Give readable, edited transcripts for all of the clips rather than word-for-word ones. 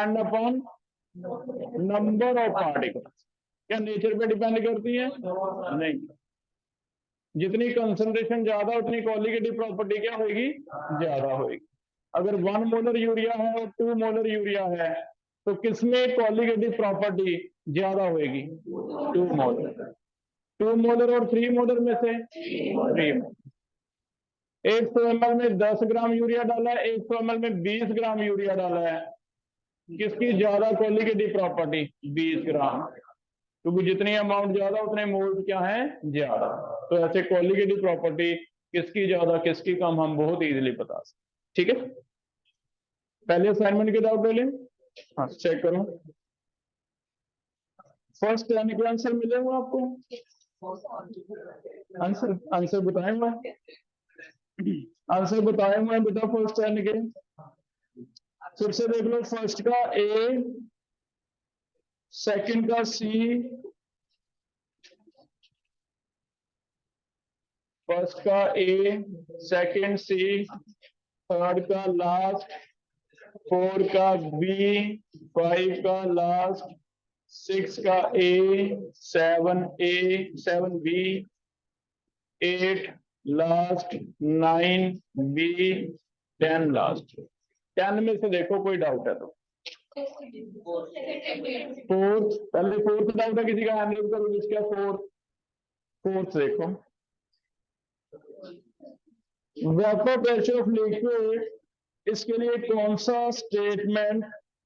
Depend upon number of particles. क्या nature पे depend करती है? नहीं। जितनी कंसंट्रेशन ज्यादा उतनी कोलिगेटिव प्रॉपर्टी क्या होगी? ज्यादा होगी। अगर 1 मोलर यूरिया है और 2 मोलर यूरिया है तो किसमें कोलिगेटिव प्रॉपर्टी ज्यादा होगी? 2 मोलर। 2 मोलर और 3 मोलर में से 3। 100 ml में 10 ग्राम यूरिया डाला है, 100 ml में 20 ग्राम यूरिया डाला है, किसकी ज्यादा कोलिगेटिव प्रॉपर्टी? 20 ग्राम, क्योंकि जितनी अमाउंट ज्यादा उतने मोल्स क्या है? ज्यादा। तो ऐसे कोलिगेटिव प्रॉपर्टी किसकी ज्यादा किसकी कम हम बहुत इजीली बता सकते। ठीक है, पहले असाइनमेंट के डाउट ले लें। हाँ, चेक करो। फर्स्ट यानी कि आंसर मिले हुआ आपको? आंसर आंसर बताए हुआ? आंसर बताए हुए हैं बेटा फर्स्ट यानी के। फिर से देख लो, फर्स्ट का ए, सेकंड का सी, फर्स्ट का ए, सेकंड सी, थर्ड का लास्ट, 4 का बी, 5 का लास्ट, 6 का ए, 7 बी, 8 लास्ट, 9 बी, 10 लास्ट। 10 में से देखो कोई डाउट है तो। फोर्थ, पहले फोर्थ डाउट है किसी का? हैंड रेज करो जिसका फोर्थ। फोर्थ देखो, वेपर प्रेशर ऑफ लिक्विड, इसके लिए कौन सा स्टेटमेंट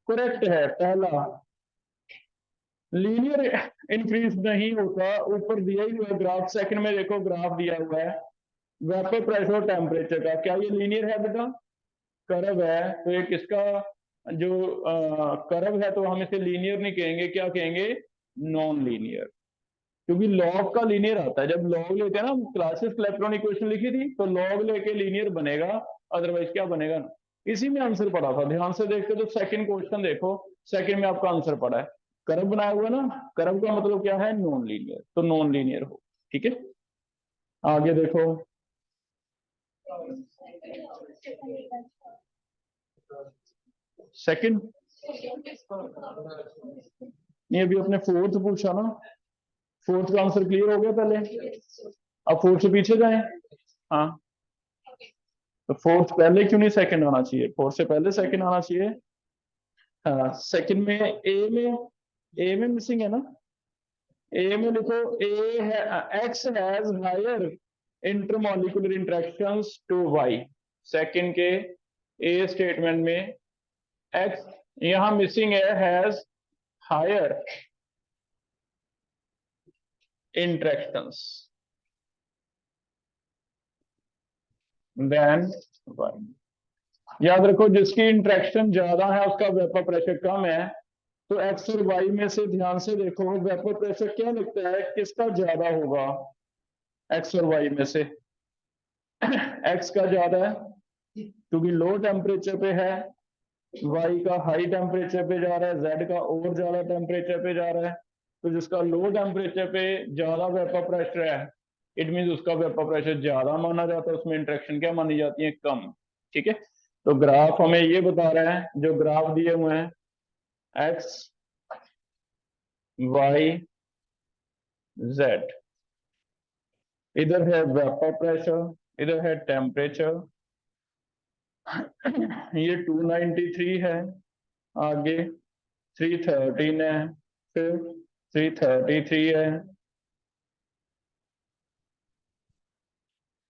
करेक्ट है? पहला, लीनियर इंक्रीज नहीं होता, ऊपर दिया ही हुआ है ग्राफ। सेकंड में देखो ग्राफ दिया हुआ है वेपर प्रेशर और टेम्परेचर का, क्या ये लीनियर है बेटा? कर्व है, तो ये किसका जो कर्व है तो हम इसे लीनियर नहीं कहेंगे, क्या कहेंगे? Non linear. क्योंकि लॉग का लीनियर आता है, जब लॉग लेते हैं ना, क्लासेस इलेक्ट्रॉनिक इक्वेशन लिखी थी तो लॉग लेके लीनियर बनेगा, अदरवाइज क्या बनेगा ना। इसी में आंसर पड़ा था, ध्यान से देखते तो सेकंड क्वेश्चन देखो, सेकंड में आपका आंसर पड़ा है, कर्व बनाया हुआ ना, कर्व का मतलब क्या है? नॉन लीनियर, तो नॉन लीनियर हो। ठीक है, आगे देखो। सेकंड नहीं, अभी अपने फोर्थ पूछा ना, फोर्थ का आंसर क्लियर हो गया पहले, अब फोर्थ से पीछे जाए। हाँ, तो फोर्थ पहले क्यों नहीं सेकंड आना चाहिए? फोर्थ से पहले सेकंड आना चाहिए। हाँ, सेकंड में ए में मिसिंग है ना। ए में लिखो, ए है X has higher intermolecular interactions to Y. Second के ए स्टेटमेंट में एक्स यहां मिसिंग है, has higher interactions than Y. याद रखो, जिसकी इंटरेक्शन ज्यादा है उसका वेपर प्रेशर कम है। तो एक्स और वाई में से ध्यान से देखो, वेपर प्रेशर क्या लगता है किसका ज्यादा होगा? एक्स और वाई में से एक्स का ज्यादा है क्योंकि लो टेम्परेचर पे है, वाई का हाई टेम्परेचर पे जा रहा है, जेड का और ज्यादा टेम्परेचर पे जा रहा है। तो जिसका लो टेम्परेचर पे ज्यादा वेपर प्रेशर है, इट मीन उसका वेपर प्रेशर ज्यादा माना जाता है, उसमें इंटरेक्शन क्या मानी जाती है? कम। ठीक है, तो ग्राफ हमें ये बता रहा है, जो ग्राफ दिए हुए हैं एक्स वाई जेड, इधर है वेपर प्रेशर, इधर है टेम्परेचर। ये 293 है, आगे 313 है, फिर 333 है।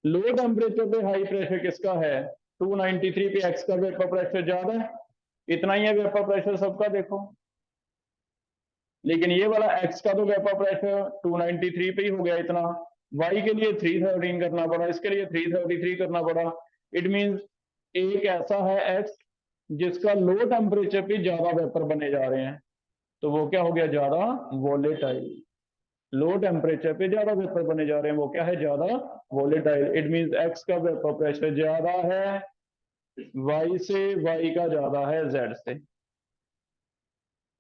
लो टेम्परेचर पे हाई प्रेशर किसका है? 293 पे एक्स का वेपर प्रेशर ज्यादा है, इतना ही है वेपर प्रेशर सबका देखो। लेकिन ये वाला एक्स का तो वेपर प्रेशर 293 पे ही हो गया इतना, वाई के लिए 313 करना पड़ा, इसके लिए 333 करना पड़ा। इट मींस एक ऐसा है एक्स जिसका लो टेम्परेचर पे ज्यादा वेपर बने जा रहे हैं, तो वो क्या हो गया? ज्यादा वोलेटाइल। लो टेम्परेचर पे ज्यादा वेपर बने जा रहे हैं, वो क्या है? ज्यादा वोलेटाइल। इट मींस एक्स का वेपर प्रेशर ज्यादा है वाई से, वाई का ज्यादा है जेड से।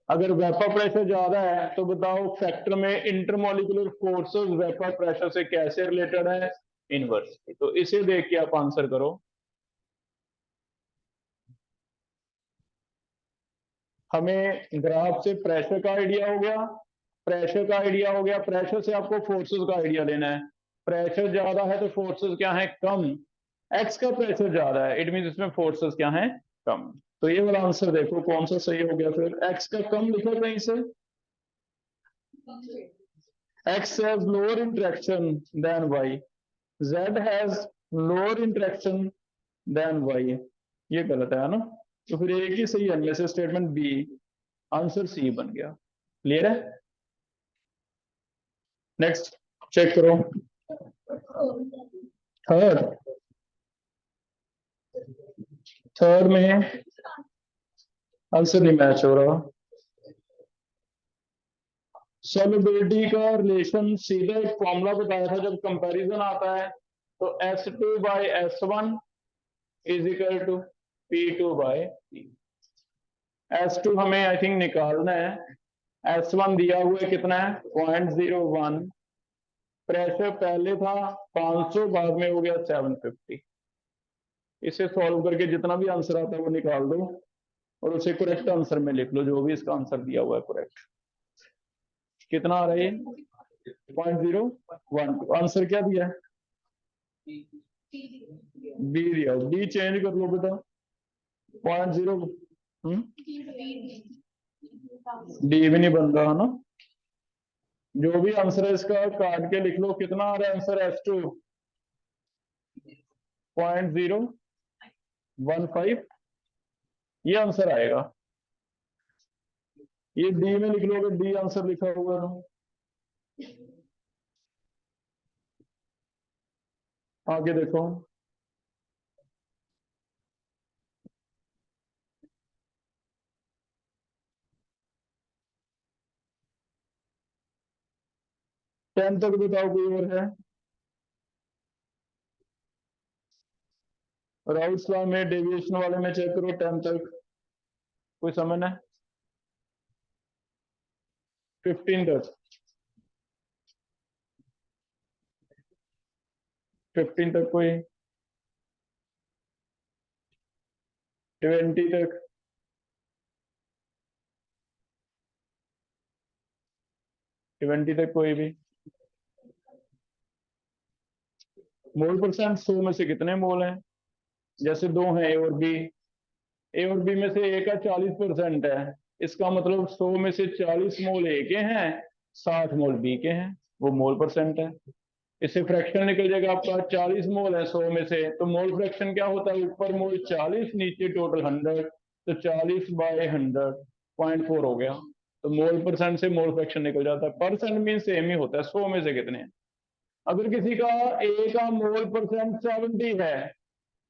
अगर वेपर प्रेशर ज्यादा है तो बताओ फैक्टर में इंटरमॉलिक्यूलर फोर्सेस वेपर प्रेशर से कैसे रिलेटेड है? इनवर्स। तो इसे देख के आप आंसर करो। हमें ग्राफ से प्रेशर का आइडिया हो गया, प्रेशर का आइडिया हो गया, प्रेशर से आपको फोर्सेस का आइडिया लेना है। प्रेशर ज्यादा है तो फोर्सेस क्या है, कम। एक्स का प्रेशर ज्यादा है, इट मीन इसमें फोर्सेस क्या है, कम। तो ये वाला आंसर देखो कौन सा सही हो गया। फिर एक्स का कम लिखा कहीं से, x has lower interaction than y, z has lower interaction than y, ये गलत है ना। तो फिर एक ही सही है इनमें से, स्टेटमेंट बी, आंसर सी बन गया। क्लियर है। नेक्स्ट चेक करो। थर्ड, थर्ड में आंसर नहीं मैच हो रहा। सॉल्युबिलिटी का रिलेशन सीधा एक फॉर्मूला बताया था, जब कंपैरिजन आता है तो S2 by S1 is equal to P2 by P। S2 हमें आई थिंक निकालना है, S1 दिया हुआ है कितना है 0.01, प्रेशर पहले था 500, बाद में हो गया 750। इसे सॉल्व करके जितना भी आंसर आता है वो निकाल दो और उसे करेक्ट आंसर में लिख लो, जो भी इसका आंसर दिया हुआ है करेक्ट। कितना आ रहा है 0.012। आंसर क्या दिया है, बी दिया, डी चेंज कर लो बेटा, 0.0 डी भी नहीं बन रहा है ना। जो भी आंसर है इसका काट के लिख लो, कितना आ रहा है आंसर, S2 0.015, ये आंसर आएगा। ये डी में लिख लोगे, डी आंसर लिखा हुआ है। आगे देखो, टेन तक बताओ कोई और है। राउट्स लॉ में डेविएशन वाले में चेक करो 10 तक, कोई समझ है। 15 तक, 15 तक कोई, 20 तक, 20 तक कोई भी। मोल परसेंट 100 में से कितने मोल हैं, जैसे दो हैं ए और बी, ए और बी में से ए का 40% है, इसका मतलब 100 में से 40 मोल ए के हैं, 60 मोल बी के हैं, वो मोल परसेंट है। इससे फ्रैक्शन निकल जाएगा आपका, 40 मोल है 100 में से, तो मोल फ्रैक्शन क्या होता है, ऊपर मोल 40, नीचे टोटल 100, तो 40 बाय 100 0.4 हो गया। तो मोल परसेंट से मोल फ्रैक्शन निकल जाता है। परसेंट मीन सेम ही होता है, 100 में से कितने हैं। अगर किसी का ए का मोल परसेंट 70 है,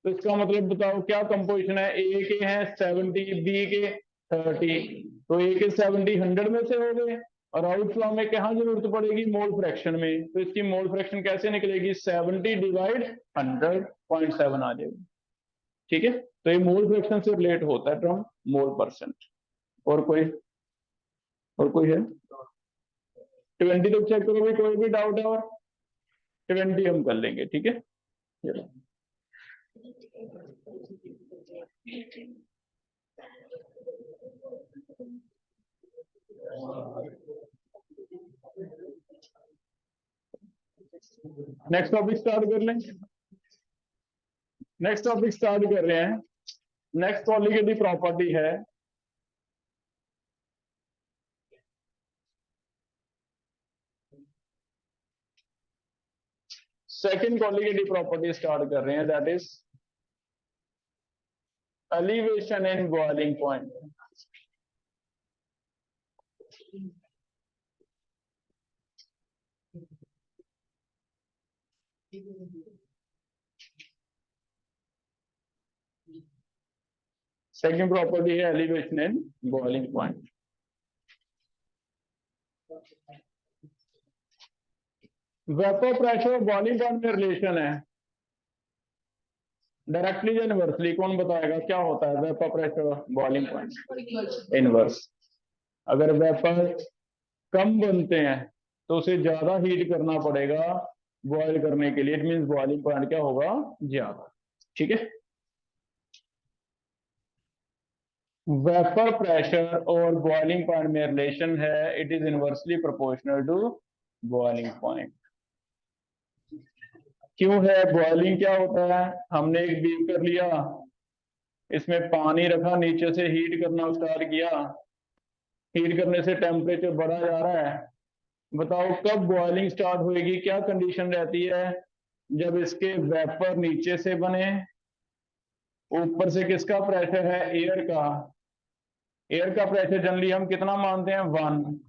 तो इसका मतलब बताओ क्या कंपोजिशन है, ए के हैं 70, बी के 30, तो ए के 70 100 में से हो गए, और आउट लॉ में क्या जरूरत पड़ेगी, मोल फ्रैक्शन में, तो इसकी मोल फ्रैक्शन कैसे निकलेगी, 70 डिवाइड 100 0.7 आ जाएगी। ठीक है, तो ये मोल फ्रैक्शन से रिलेट होता है टर्म मोल परसेंट। और कोई है 20 तक चेक करो भाई, कोई भी डाउट है, और 20 हम कर लेंगे। ठीक है, चलो नेक्स्ट टॉपिक स्टार्ट कर लें। नेक्स्ट टॉपिक स्टार्ट कर रहे हैं। नेक्स्ट कॉलिगेटिव प्रॉपर्टी है सेकंड कॉलिगेटिव प्रॉपर्टी स्टार्ट कर रहे हैं, that is elevation in boiling point. Second property है elevation in boiling point. Vapour pressure और बॉइलिंग पॉइंट में रिलेशन है, डायरेक्टली या इनवर्सली, कौन बताएगा क्या होता है vapour pressure boiling point, inverse. अगर वेपर कम बनते हैं तो उसे ज्यादा हीट करना पड़ेगा बॉयल करने के लिए, इट मींस बॉइलिंग पॉइंट क्या होगा, ज्यादा। ठीक है, वेपर प्रेशर और बॉइलिंग पॉइंट में रिलेशन है, it is inversely proportional to boiling point. क्यों है? बॉइलिंग क्या होता है? हमने एक बीकर लिया, इसमें पानी रखा, नीचे से हीट करना स्टार्ट किया, हीट करने से टेम्परेचर बढ़ा जा रहा है। बताओ कब बॉइलिंग स्टार्ट होएगी? क्या कंडीशन रहती है? जब इसके वेपर नीचे से बने, ऊपर से किसका प्रेशर है? एयर का। एयर का प्रेशर जनरली हम कितना मानते हैं? 1।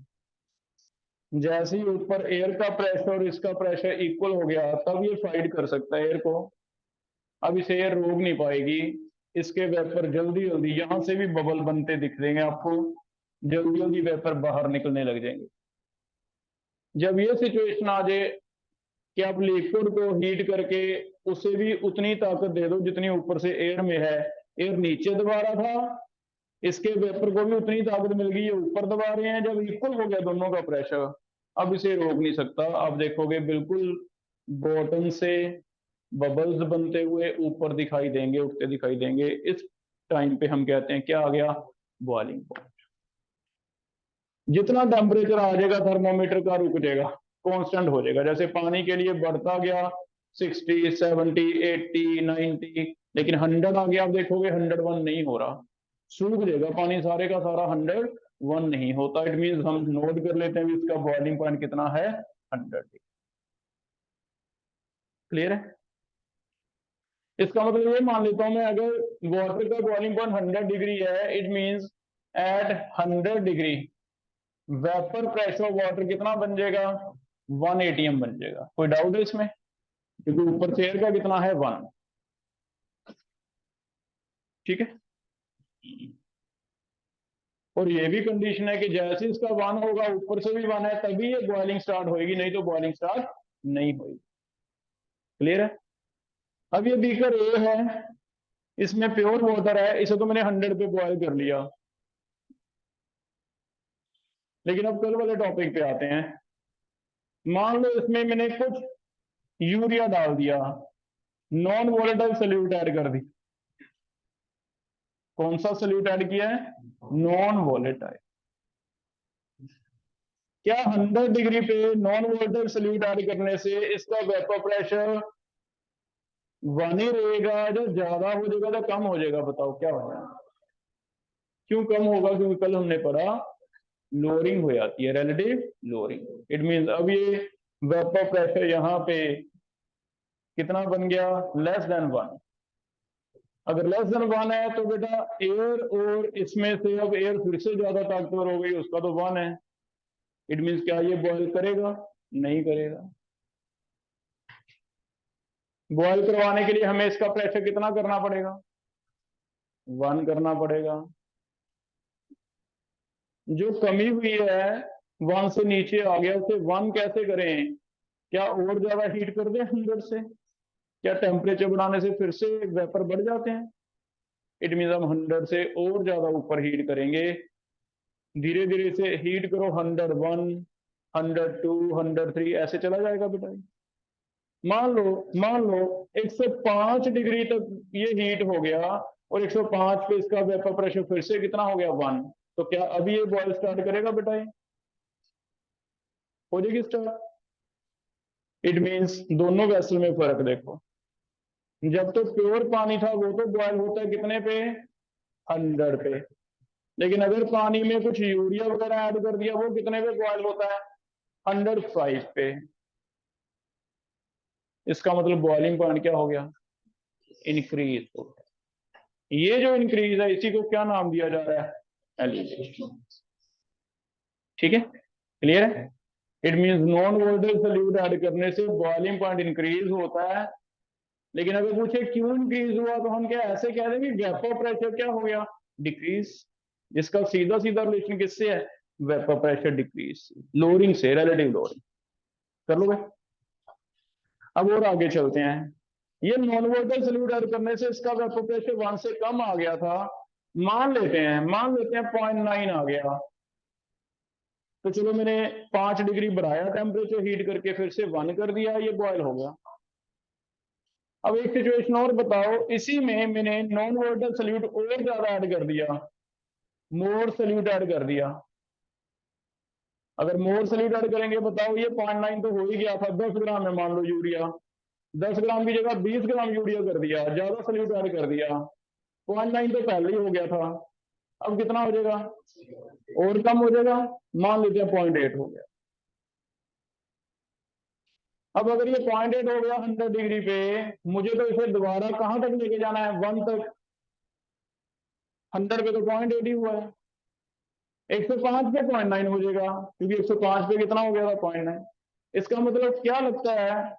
जैसे ही ऊपर एयर का प्रेशर और इसका प्रेशर इक्वल हो गया, तब ये फाइट कर सकता है एयर को। अब इसे एयर रोक नहीं पाएगी, इसके वेपर जल्दी जल्दी यहां से भी बबल बनते दिख देंगे आपको, जल्दी जल्दी वेपर बाहर निकलने लग जाएंगे। जब ये सिचुएशन आ जाए कि आप लिक्विड को हीट करके उसे भी उतनी ताकत दे दो जितनी ऊपर से एयर में है, एयर नीचे दबा रहा था, इसके वेपर को भी उतनी ताकत मिल गई, ये ऊपर दबा रहे हैं, जब इक्वल हो गया दोनों का प्रेशर, अब इसे रोक नहीं सकता। आप देखोगे बिल्कुल बॉटम से बबल्स बनते हुए ऊपर दिखाई देंगे, उठते दिखाई देंगे। इस टाइम पे हम कहते हैं क्या आ गया? Boiling point. जितना टेम्परेचर आ जाएगा थर्मोमीटर का रुक जाएगा, कांस्टेंट हो जाएगा। जैसे पानी के लिए बढ़ता गया 60, 70, 80, 90, लेकिन 100 आ गया, आप देखोगे 101 नहीं हो रहा, सूख जाएगा पानी सारे का सारा, 101 नहीं होता। इट मीन हम नोट कर लेते हैं इसका बॉइलिंग पॉइंट कितना है? 100। क्लियर है? इसका मतलब ये मान लेता हूं मैं, अगर वाटर का बॉइलिंग पॉइंट 100 डिग्री है, it means at 100 degree vapour pressure of water कितना बन जाएगा? 1 atm बन जाएगा। कोई डाउट है इसमें? क्योंकि ऊपर से एयर का कितना है? 1। ठीक है। और ये भी कंडीशन है कि जैसे इसका 1 होगा, ऊपर से भी 1 है, तभी ये बॉइलिंग स्टार्ट होगी, नहीं तो बॉइलिंग स्टार्ट नहीं होगी। क्लियर है? अब ये बीकर ए है, इसमें प्योर वाटर है, इसे तो मैंने 100 पे बॉयल कर लिया। लेकिन अब कल वाले टॉपिक पे आते हैं। मान लो इसमें मैंने कुछ यूरिया डाल दिया, नॉन वोलेटाइल सोल्यूट ऐड कर दी। कौन सा सोल्यूट ऐड किया है? Non volatile. क्या 100 डिग्री पे नॉन वोलेटाइल सोल्यूट ऐड करने से इसका वेपर प्रेशर 1 ही रहेगा, जो ज्यादा हो जाएगा तो कम हो जाएगा? बताओ क्या होगा? क्यों कम होगा? क्योंकि कल हमने पढ़ा लोअरिंग हो जाती है, रिलेटिव लोअरिंग। इट मींस अब ये वेपर प्रेशर यहाँ पे कितना बन गया? Less than 1। अगर लेस देन 1 है तो बेटा एयर, और इसमें से अब एयर फिर से ज्यादा ताकतवर हो गई, उसका तो 1 है। इट मींस क्या ये बॉयल करेगा? नहीं करेगा। बॉयल करवाने के लिए हमें इसका प्रेशर कितना करना पड़ेगा? 1 करना पड़ेगा। जो कमी हुई है 1 से नीचे आ गया, उसे 1 कैसे करें? क्या और ज्यादा हीट कर दें 100 से? क्या टेम्परेचर बढ़ाने से फिर से वेपर बढ़ जाते हैं? इट मीन हम 100 से और ज्यादा ऊपर हीट करेंगे। धीरे धीरे से हीट करो, 101, 102, 103 ऐसे चला जाएगा बेटा। मान लो 105 डिग्री तक ये हीट हो गया, और 105 पे इसका वेपर प्रेशर फिर से कितना हो गया? 1। तो क्या अभी ये बॉयल स्टार्ट करेगा बेटा? ये हो जाएगी स्टार्ट। इट मीन्स दोनों वेसल में फर्क देखो। जब तो प्योर पानी था वो तो बॉयल होता है कितने पे? 100 पे। लेकिन अगर पानी में कुछ यूरिया वगैरह ऐड कर दिया, वो कितने पे बॉयल होता है? 105 पे। इसका मतलब बॉइलिंग पॉइंट क्या हो गया? इंक्रीज हो गया। ये जो इंक्रीज है इसी को क्या नाम दिया जा रहा है? एलिवेशन। ठीक है? क्लियर है? It means non volatile solute add करने से बॉइलिंग पॉइंट इंक्रीज होता है। लेकिन अगर पूछे क्यों इंक्रीज हुआ, तो हम क्या ऐसे कह देंगे वेपर प्रेशर क्या हो गया? डिक्रीज। जिसका सीधा सीधा रिलेशन किससे है? वेपर प्रेशर डिक्रीज, लोअरिंग से, रिलेटिव लोअरिंग। कर लोगे? अब और आगे चलते हैं। ये नॉन वोलेटाइल सॉल्यूट ऐड करने से इसका वेपर प्रेशर 1 से कम आ गया था। मान लेते हैं 0.9 आ गया। तो चलो मैंने 5 डिग्री बढ़ाया टेम्परेचर हीट करके, फिर से 1 कर दिया, ये बॉयल हो गया। अब एक सिचुएशन और बताओ, इसी में मैंने नॉन वोलेटाइल सॉल्यूट और ज्यादा ऐड कर दिया, मोर सल्यूट ऐड कर दिया। अगर मोर सल्यूट ऐड करेंगे बताओ, ये 0.9 तो हो ही गया था, 10 ग्राम है मान लो यूरिया, 10 ग्राम की जगह 20 ग्राम यूरिया कर दिया, ज्यादा सल्यूट ऐड कर दिया, 0.9 तो पहले ही हो गया था, अब कितना हो जाएगा और कम हो जाएगा, मान लेते हैं 0.8 हो गया। अब अगर ये 0.8 हो गया 100 डिग्री पे, मुझे तो इसे दोबारा कहां तक लेके जाना है, 1 तक। 100 पे तो 0.8 ही हुआ है, 105 पे 0.9 हो जाएगा, क्योंकि 105 पे कितना हो गया था 0.9। इसका मतलब क्या लगता है,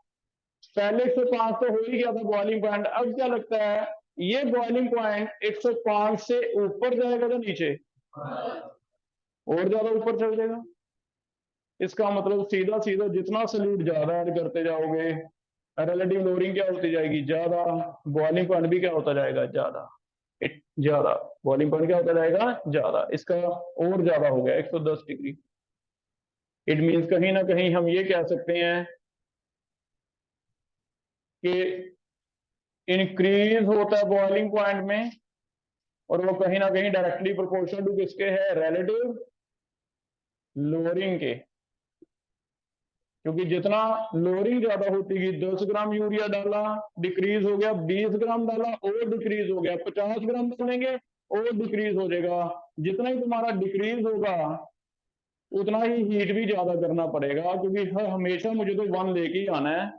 पहले 105 तो हो ही गया था बॉइलिंग पॉइंट, अब क्या लगता है ये बॉइलिंग पॉइंट 105 से ऊपर जाएगा या नीचे, और ज्यादा ऊपर चल जाएगा। इसका मतलब सीधा सीधा जितना सल्यूट ज्यादा ऐड करते जाओगे, रिलेटिव लोअरिंग क्या होती जाएगी, ज्यादा, बॉइलिंग पॉइंट भी क्या होता जाएगा, ज्यादा, ज्यादा, बॉइलिंग पॉइंट क्या होता जाएगा, ज्यादा। इसका और ज्यादा हो गया 110 डिग्री। इट मीन्स कहीं ना कहीं हम ये कह सकते हैं कि इंक्रीज होता है बॉइलिंग पॉइंट में, और वो कहीं ना कहीं डायरेक्टली प्रोपोर्शनल टू किसके है, रिलेटिव लोअरिंग के। क्योंकि जितना लोअरिंग ज्यादा होती गई, 10 ग्राम यूरिया डाला डिक्रीज हो गया, 20 ग्राम डाला और डिक्रीज हो गया, 50 ग्राम डालेंगे और डिक्रीज हो जाएगा। जितना ही तुम्हारा डिक्रीज होगा उतना ही हीट भी ज्यादा करना पड़ेगा, क्योंकि हमेशा मुझे तो 1 लेके ही आना है।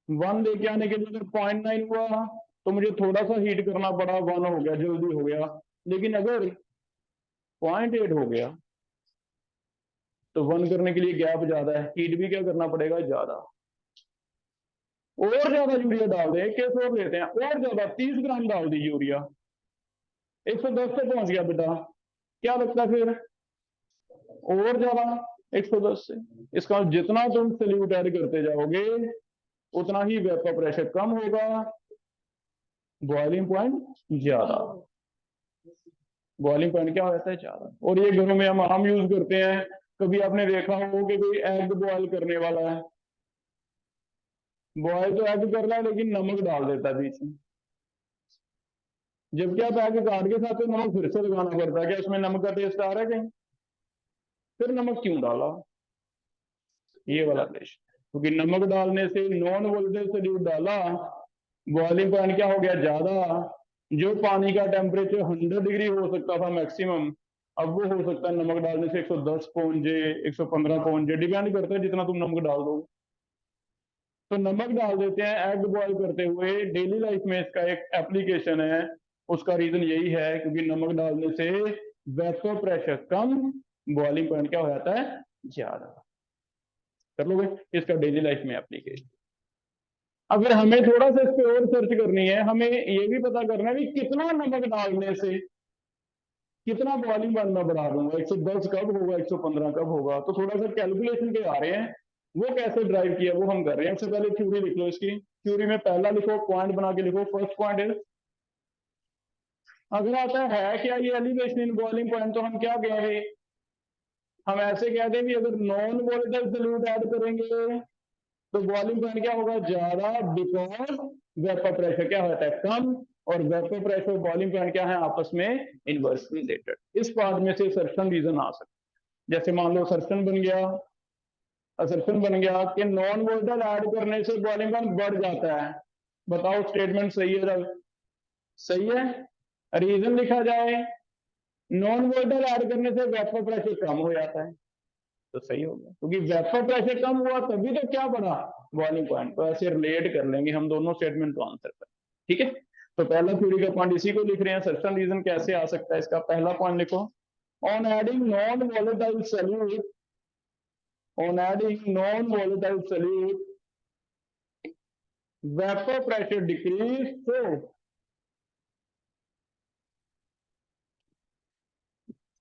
1 लेके आने के लिए अगर 0.9 हुआ तो मुझे थोड़ा सा हीट करना पड़ा, 1 हो गया, जल्दी हो गया। लेकिन अगर 0.8 हो गया तो 1 करने के लिए गैप ज्यादा है, हीट भी क्या करना पड़ेगा, ज्यादा। और ज्यादा यूरिया डाल दे, केस और लेते हैं, और ज्यादा 30 ग्राम डाल दी यूरिया, 110 पे पहुंच गया बेटा, क्या लगता है फिर, और ज्यादा 110 से। इसका जितना तुम सल्यूट ऐड करते जाओगे उतना ही वेपर प्रेशर कम होगा, बॉइलिंग पॉइंट ज्यादा, बॉइलिंग पॉइंट क्या होता है, ज्यादा। और ये घरों में हम आम यूज करते हैं। कभी आपने देखा हो कि कोई एग बॉयल करने वाला है, बॉयल तो एग कर रहा है लेकिन नमक डाल देता है बीच में, जबकि आप एग काट के साथ नमक फिर से लगाना पड़ता है, क्या उसमें नमक का टेस्ट आ रहा है कहीं, फिर नमक क्यों डाला, ये वाला प्रश्न। क्योंकि नमक डालने से नॉन वोलेटाइल सॉल्यूट डाला, बॉइलिंग पॉइंट क्या हो गया, ज्यादा। जो पानी का टेम्परेचर 100 डिग्री हो सकता था मैक्सिमम, अब वो हो सकता है नमक डालने से 110 पहुंचे, 115 पहुंचे, डिपेंड करता है जितना तुम नमक डाल दो। तो नमक डाल देते हैं एग बॉयल करते हुए, डेली लाइफ में इसका एक एप्लीकेशन है। उसका रीजन यही है क्योंकि नमक डालने से वेपर प्रेशर कम, बॉइलिंग पॉइंट क्या हो जाता है, ज्यादा। कर लोगे, इसका डेली लाइफ में एप्लीकेशन। अगर हमें थोड़ा सा इस पे और सर्च करनी है, हमें ये भी पता करना है कि कितना नमक डालने से कितना बॉइलिंग पॉइंट में बढ़ा दूंगा, 110 कब होगा, 115 कब होगा। तो थोड़ा सा कैलकुलेशन के आ रहे हैं, वो कैसे ड्राइव किया वो हम कर रहे हैं। सबसे पहले थ्योरी लिख लो इसकी, थ्योरी में पहला लिखो, पॉइंट बना के लिखो। फर्स्ट पॉइंट इज, अगर आता है क्या ये एलिवेशन इन बॉइलिंग पॉइंट, तो हम क्या कहेंगे, हम ऐसे कहते हैं कि अगर नॉन वोलेटाइल सॉल्यूट ऐड करेंगे तो बॉइलिंग पॉइंट क्या होगा, ज्यादा, बिकॉज वेपर प्रेशर क्या होता है, कम। और वेपर प्रेशर बॉइलिंग पॉइंट क्या है, आपस में इनवर्सली रिलेटेड। इस पार्ट में से सर्शन रीजन आ सकता है। जैसे मान लो सर्शन बन गया, असर्शन बन गया कि नॉन वोलेटाइल ऐड करने से बॉइलिंग पॉइंट बढ़ जाता है। बताओ स्टेटमेंट सही है जब, सही है। रीजन लिखा जाए, नॉन वोलेटाइल ऐड करने से वेपर प्रेशर कम हो जाता है, तो सही हो गया, क्योंकि वेपर प्रेशर कम हुआ तभी तो क्या बढ़ा, बॉइलिंग पॉइंट। तो ऐसे रिलेट कर लेंगे हम दोनों स्टेटमेंट को आंसर पर, ठीक है। तो पहला थ्योरी का पॉइंट इसी को लिख रहे हैं, सर्शन रीजन कैसे आ सकता है इसका। पहला पॉइंट लिखो, on adding non volatile solute, on adding non-volatile solute, vapor pressure decrease, so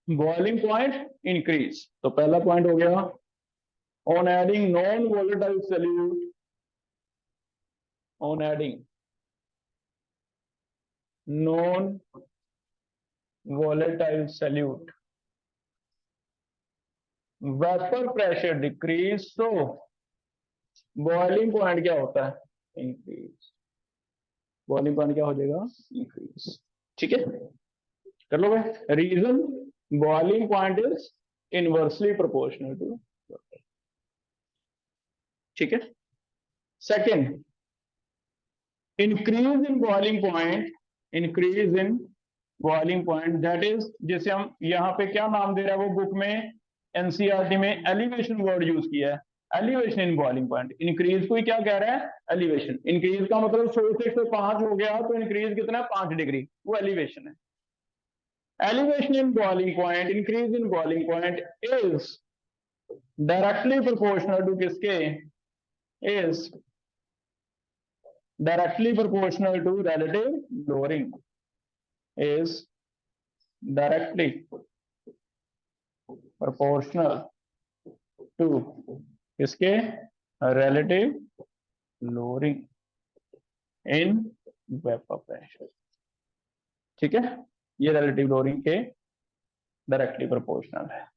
boiling point increase। तो पहला पॉइंट हो गया, on adding non-volatile solute, on adding non-volatile solute, vapor pressure decrease, so boiling point क्या होता है, increase। Boiling point क्या हो जाएगा, इंक्रीज, ठीक है। कर लोगे? Reason boiling point is inversely proportional to, ठीक है। Second, increase in boiling point, increase in boiling point that is, जैसे हम यहाँ पे क्या नाम दे रहा है वो बुक में एनसीईआरटी में एलिवेशन वर्ड यूज किया है, elevation in boiling point. Increase को ही क्या कह रहा है? एलिवेशन। इंक्रीज का मतलब 100 से 105 हो गया तो इंक्रीज कितना है? 5 डिग्री, वो एलिवेशन है। Elevation in boiling point, increase in boiling point is directly proportional to किसके? Is directly proportional to relative lowering, is directly proportional to इसके relative lowering in vapor pressure, ठीक है। ये relative lowering के directly proportional है।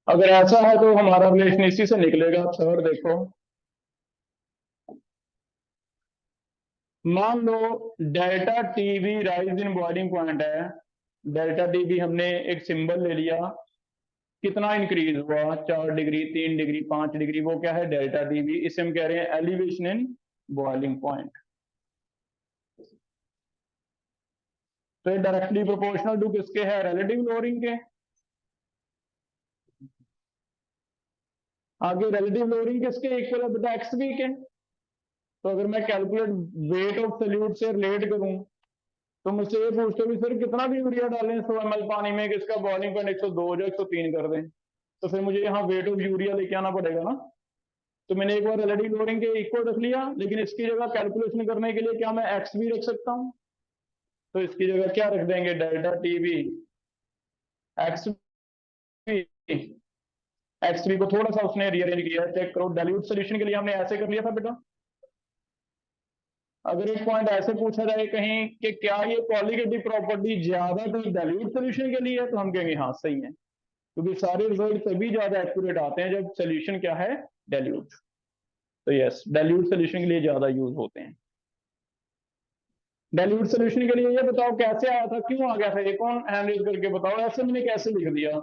अगर ऐसा है तो हमारा रिलेशन इसी से निकलेगा। थर्ड देखो, मान लो delta TV rise in boiling point है, डेल्टा टीवी हमने एक सिंबल ले लिया, कितना इंक्रीज हुआ? 4 डिग्री, 3 डिग्री, 5 डिग्री, वो क्या है? Delta TV. इसे हम कह रहे हैं एलिवेशन इन बॉइलिंग पॉइंट। तो ये डायरेक्टली प्रोपोर्शनल टू किसके है? रिलेटिव लोअरिंग के। आगे रिलेटिव लोअरिंग किसके इक्वल है बेटा? एक्स वी के। तो अगर मैं कैलकुलेट वेट ऑफ सॉल्यूट से रिलेट करूं तो मुझसे ये पूछते भी सर कितना भी यूरिया डालें 100 ml पानी में कि इसका बॉइलिंग पॉइंट 102 या 103 कर दें, तो फिर मुझे यहाँ वेट ऑफ यूरिया लेके आना पड़ेगा ना। तो मैंने एक बार रिलेटिव लोअरिंग के इक्वल रख लिया, लेकिन इसकी जगह कैलकुलेशन करने के लिए क्या मैं एक्स भी रख सकता हूँ? तो इसकी जगह क्या रख देंगे? Delta TV X V. X V को थोड़ा सा उसने रीअरेंज किया, चेक करो। डाइल्यूट सॉल्यूशन के लिए हमने ऐसे कर लिया था बेटा। अगर एक पॉइंट ऐसे पूछा जाए कहीं कि क्या ये पॉलीगेटिव प्रॉपर्टी ज्यादा तो डाइल्यूट सॉल्यूशन के लिए है, तो हम कहेंगे हाँ सही है, क्योंकि सारे रिजल्ट तभी ज्यादा एक्यूरेट आते हैं जब सॉल्यूशन क्या है? डाइल्यूट। तो यस, डाइल्यूट सॉल्यूशन के लिए ज्यादा यूज होते हैं। डाइल्यूट सॉल्यूशन के लिए ये बताओ कैसे आया था, क्यों आ गया था, ये कौन हैंड रेज करके बताओ। ऐसे मैंने कैसे लिख दिया?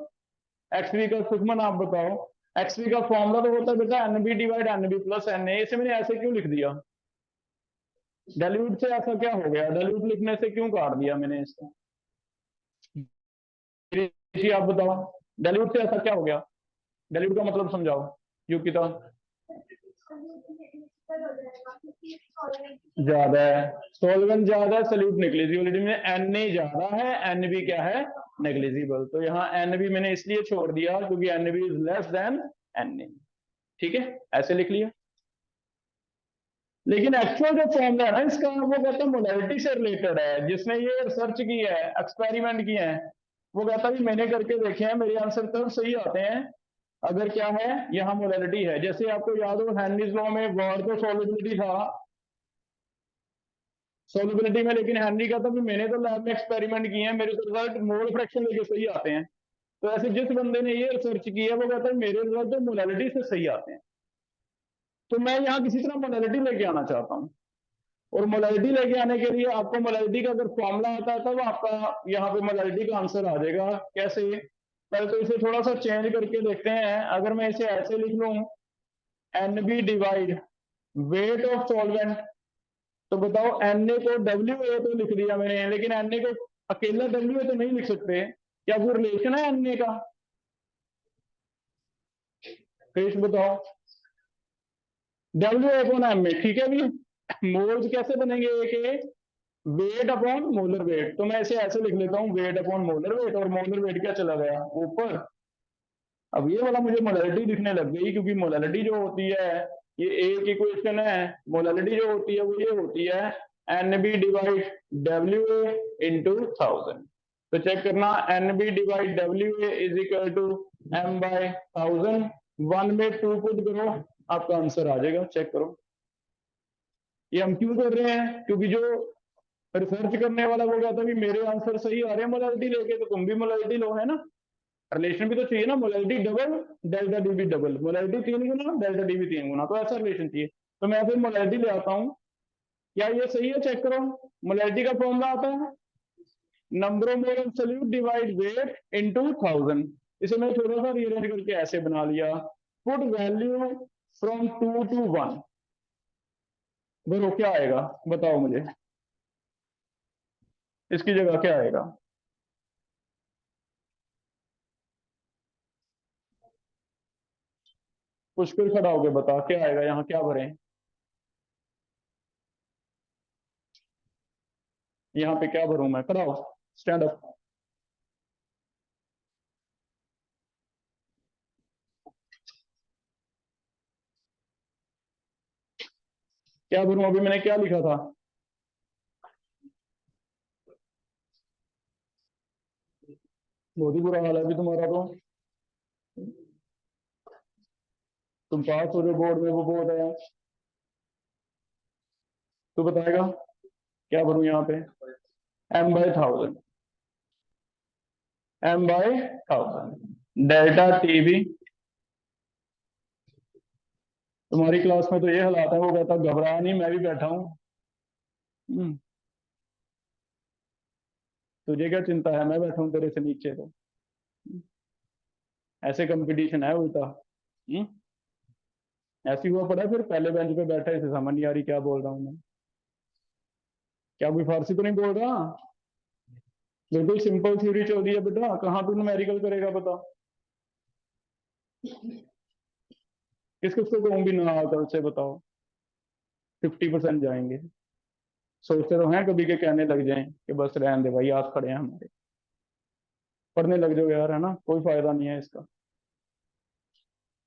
एक्सवी का सुखमन आप बताओ। एक्सवी का फॉर्मूला तो होता है बेटा NB divide NB plus N A, इसे मैंने ऐसे क्यों लिख दिया? डाइल्यूट से ऐसा क्या हो गया? डाइल्यूट लिखने से क्यों काट दिया मैंने इसको? जी आप बताओ, डाइल्यूट से ऐसा क्या हो गया? डाइल्यूट का मतलब समझाओ योगिता। ज्यादा है, सोल्वेंट ज्यादा है, सॉल्यूट नेग्लिजिबल में एन ए ज्यादा है, एन बी क्या है? नेग्लिजिबल। तो यहाँ एन बी मैंने इसलिए छोड़ दिया क्योंकि N B is less than N A, ठीक है, ऐसे लिख लिया। लेकिन एक्चुअल जो फॉर्मूला है ना इसका, वो कहता है मोलैरिटी से रिलेटेड है। जिसने ये रिसर्च की है, एक्सपेरिमेंट किए हैं, वो कहता है मैंने करके देखे हैं, मेरे आंसर तब सही आते हैं अगर क्या है? यहाँ मोलैरिटी है। जैसे आपको याद हो हेनरीज लॉ में वॉर तो सॉल्युबिलिटी था, सॉल्युबिलिटी में, लेकिन हेनरी का तो भी मैंने तो लैब में एक्सपेरिमेंट किए हैं, मेरे तो रिजल्ट मोल फ्रैक्शन लेके सही आते हैं। तो ऐसे जिस बंदे ने ये रिसर्च की है वो कहता है मेरे रिजल्ट तो मोलैरिटी से सही आते हैं। तो मैं यहाँ किसी तरह मोलैरिटी लेके आना चाहता हूँ, और मोलैरिटी लेके आने के लिए आपको मोलैरिटी का अगर फॉर्मूला आता है तब आपका यहाँ पे मोलैरिटी का आंसर आ जाएगा। कैसे? पहले तो इसे थोड़ा सा चेंज करके देखते हैं। अगर मैं इसे ऐसे लिख लूं, N B divide weight of solvent, तो बताओ एन ए को डब्ल्यू ए तो लिख दिया मैंने, लेकिन एन ए को अकेला डब्ल्यू ए तो नहीं लिख सकते, क्या वो रिलेशन है एन ए का? कृष्ण बताओ, W A upon M A, ठीक है भी। मोल्स कैसे बनेंगे? ए के वेट अपॉन मोलर वेट, तो मैं इसे ऐसे लिख लेता हूँ वेट अपॉन मोलर वेट, और मोलर वेट क्या चला गया ऊपर। अब ये वाला मुझे मोलैरिटी दिखने लग गई, क्योंकि मोलैरिटी जो होती है ये एक इक्वेशन है, मोलैरिटी जो होती है वो ये होती है N B divide W A into 1000। तो चेक करना, N B divide W A is equal to M by 1000। 1 में 2 पुट करो, आपका आंसर आ जाएगा। चेक करो, ये हम क्यों कर रहे हैं? क्योंकि जो रिसर्च करने वाला वो कहता है कि मेरे आंसर सही आ रहे हैं मोलैरिटी लेके, तो तुम भी मोलैरिटी लो, है ना। रिलेशन भी तो चाहिए ना, मोलैलिटी डबल डेल्टा डी भी डबल, मोलैलिटी 3 गुना डेल्टा डी भी 3 गुना, तो ऐसा रिलेशन चाहिए। तो मैं फिर मोलैलिटी ले आता हूँ, क्या ये सही है? चेक करो। मोलैलिटी का फॉर्मूला आता है number of mole of solute divide weight into 1000। इसे मैं थोड़ा सा रीअरेंज करके ऐसे बना लिया, पुट वैल्यू फ्रॉम 2 to 1, देखो क्या आएगा, बताओ मुझे इसकी जगह क्या आएगा। पुष्कर खड़ा होके बता क्या आएगा, यहाँ क्या भरें, यहाँ पे क्या भरूं मैं, खड़ा हो, स्टैंड अप। क्या भरूं, अभी मैंने क्या लिखा था? बहुत ही बुरा हाल है अभी तुम्हारा तो, तुम पास हो जो बोर्ड में वो बहुत है। तू बताएगा क्या भरूं यहाँ पे? m/1000, m/1000 delta TV. तुम्हारी क्लास में तो ये हालात है, वो कहता घबरा नहीं, मैं भी बैठा हूँ। तुझे क्या चिंता है, मैं बैठा हूँ तेरे से नीचे तो। ऐसे कंपटीशन है उल्टा। ऐसी हुआ पड़ा है, फिर पहले बेंच पे बैठा, इसे समझ नहीं आ रही क्या बोल रहा हूँ मैं। क्या कोई फारसी तो नहीं बोल रहा? बिल्कुल सिंपल थ्योरी चल रही है बेटा, कहाँ तू न्यूमेरिकल करेगा बता। किस किस को कहूँ भी ना कल से बताओ, 50% जाएंगे। सोचते तो हैं कभी के कहने लग जाएं कि बस रहने दे भाई, हाथ खड़े हैं हमारे, पढ़ने लग जाओ यार, है ना, कोई फायदा नहीं है इसका।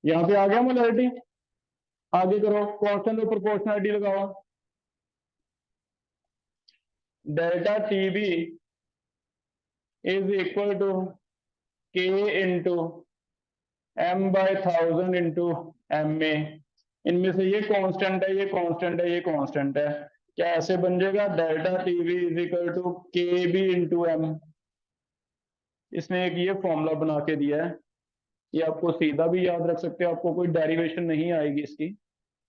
यहाँ पे आ गया मोलैरिटी, आगे करो, कांस्टेंट और प्रोपोर्शनलिटी लगाओ। Delta TB is equal to K into m/1000 into M A. इनमें से ये कांस्टेंट है, ये कांस्टेंट है, ये कांस्टेंट है, क्या ऐसे बन जाएगा delta TV is equal to K B into M. इसने एक ये फॉर्मूला बना के दिया है, ये आपको सीधा भी याद रख सकते हो, आपको कोई डेरिवेशन नहीं आएगी इसकी,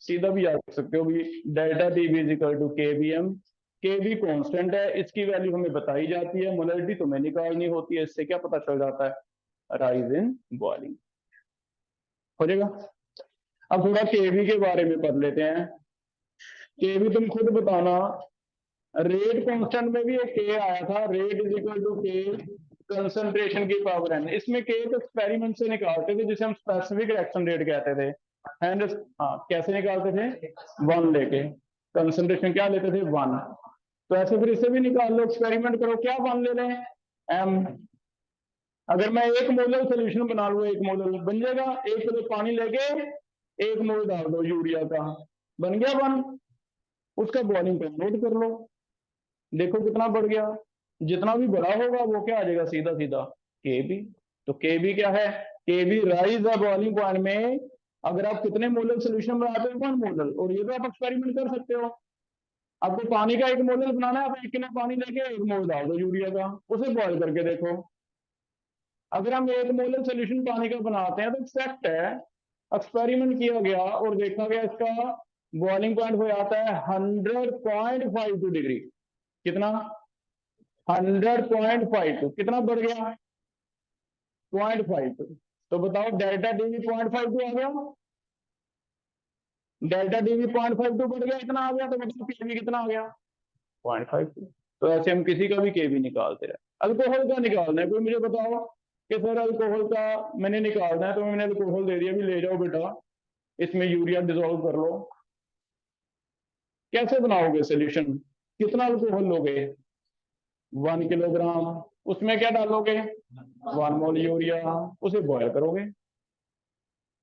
सीधा भी याद रख सकते हो भी, delta TV is equal to K B M. K B constant है, इसकी वैल्यू हमें बताई जाती है, मोलैरिटी तुम्हें निकालनी होती है, इससे क्या पता चल जाता है, राइज इन बॉइलिंग हो जाएगा। अब थोड़ा केवी के बारे में पढ़ लेते हैं। केवी तुम खुद बताना, रेट कांस्टेंट में भी एक के आया था, रेट इज इक्वल टू के कंसंट्रेशन की पावर एन। इसमें के तो एक्सपेरिमेंट से निकालते थे, जिसे हम स्पेसिफिक रिएक्शन रेट कहते थे। एंड हाँ, कैसे निकालते थे? 1 लेके, कंसंट्रेशन क्या लेते थे? 1। तो ऐसे फिर इसे भी निकाल लो, एक्सपेरिमेंट करो, क्या 1 ले लें? एम। अगर मैं 1 मोलर सोल्यूशन बना लूँ, 1 मोलर बन जाएगा, 1 किलो पानी लेके 1 मोल डाल दो यूरिया का, बन गया 1। उसका बॉइलिंग पॉइंट नोट कर लो, देखो कितना बढ़ गया। जितना भी बड़ा होगा वो क्या आ जाएगा, सीधा सीधा के बी। तो के बी क्या है? K B rise the boiling point में, अगर आप कितने मोलर सोल्यूशन बनाते हो? 1 मोलर। और ये तो आप एक्सपेरिमेंट कर सकते हो, आपको पानी का 1 मोलर बनाना है, आप 1 किलो पानी लेके 1 मोल डाल दो यूरिया का, उसे बॉयल करके देखो। अगर हम 1 मोलर सोल्यूशन पानी का बनाते हैं तो फैक्ट है, एक्सपेरिमेंट किया गया और देखा गया, इसका बॉइलिंग पॉइंट हो जाता है 100.52 डिग्री। कितना? 100.52। कितना बढ़ गया? 0.52। तो बताओ डेल्टा डी भी 0.52 आ गया, डेल्टा डी भी 0.52 बढ़ गया, इतना आ गया, तो मतलब के भी कितना आ गया? 0.52। तो ऐसे हम किसी का भी के भी निकालते रहे। अल्कोहल का निकालना है, कोई मुझे बताओ कि सर अल्कोहल का मैंने निकालना है, तो मैंने अल्कोहल दे दिया, भी ले जाओ बेटा, इसमें यूरिया डिजोल्व कर लो। कैसे बनाओगे सोल्यूशन? कितना अल्कोहल लोगे? 1 किलोग्राम। उसमें क्या डालोगे? 1 मोल यूरिया। उसे बॉयल करोगे,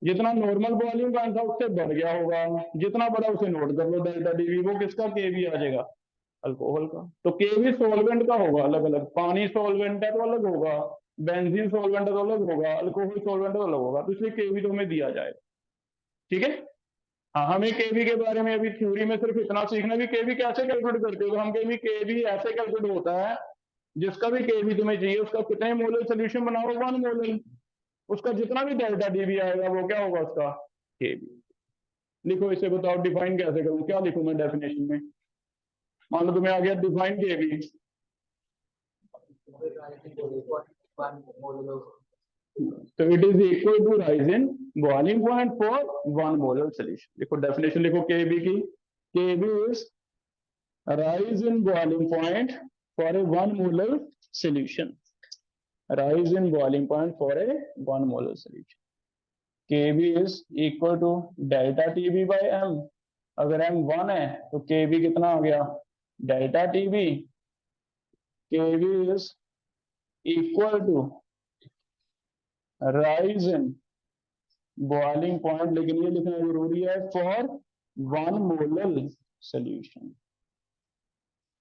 जितना नॉर्मल वॉल्यूम का था उससे बढ़ गया होगा, जितना बड़ा उसे नोट कर लो डेल्टा डीवी। वो किसका? केवी आ जाएगा, अल्कोहल का। तो केवी सॉल्वेंट का होगा अलग अलग, पानी सॉल्वेंट है तो अलग होगा, बेंजीन सॉल्वेंट है तो अलग होगा, अल्कोहल सॉल्वेंट तो अलग होगा, तो इसलिए केवी तो हमें दिया जाएगा। ठीक है। हाँ, हमें केवी के बारे में अभी थ्योरी में सिर्फ इतना सीखना भी, केवी कैसे कैलकुलेट करते हो। तो हम केवी ऐसे कैलकुलेट होता है, जिसका भी केवी तुम्हें चाहिए उसका कितने मोलर सोल्यूशन बनाओ? 1 मोलर। उसका जितना भी डेल्टा डीवी आएगा वो क्या होगा उसका केवी। लिखो इसे, बताओ डिफाइन कैसे करूं, क्या लिखूं मैं डेफिनेशन में। मान लो तुम्हें आ गया डिफाइन केवी, तो it is equal to rise in boiling point for 1 molar solution. देखो डेफिनेशन लिखो केबी की, KB is rise in boiling point for a 1 molar solution, rise in boiling point for a 1 molar solution, kb is equal to delta tb by m। अगर m 1 है तो kb कितना आ गया delta tb, kb is equal to rise in boiling point, लेकिन ये लिखना जरूरी है for 1 molar solution।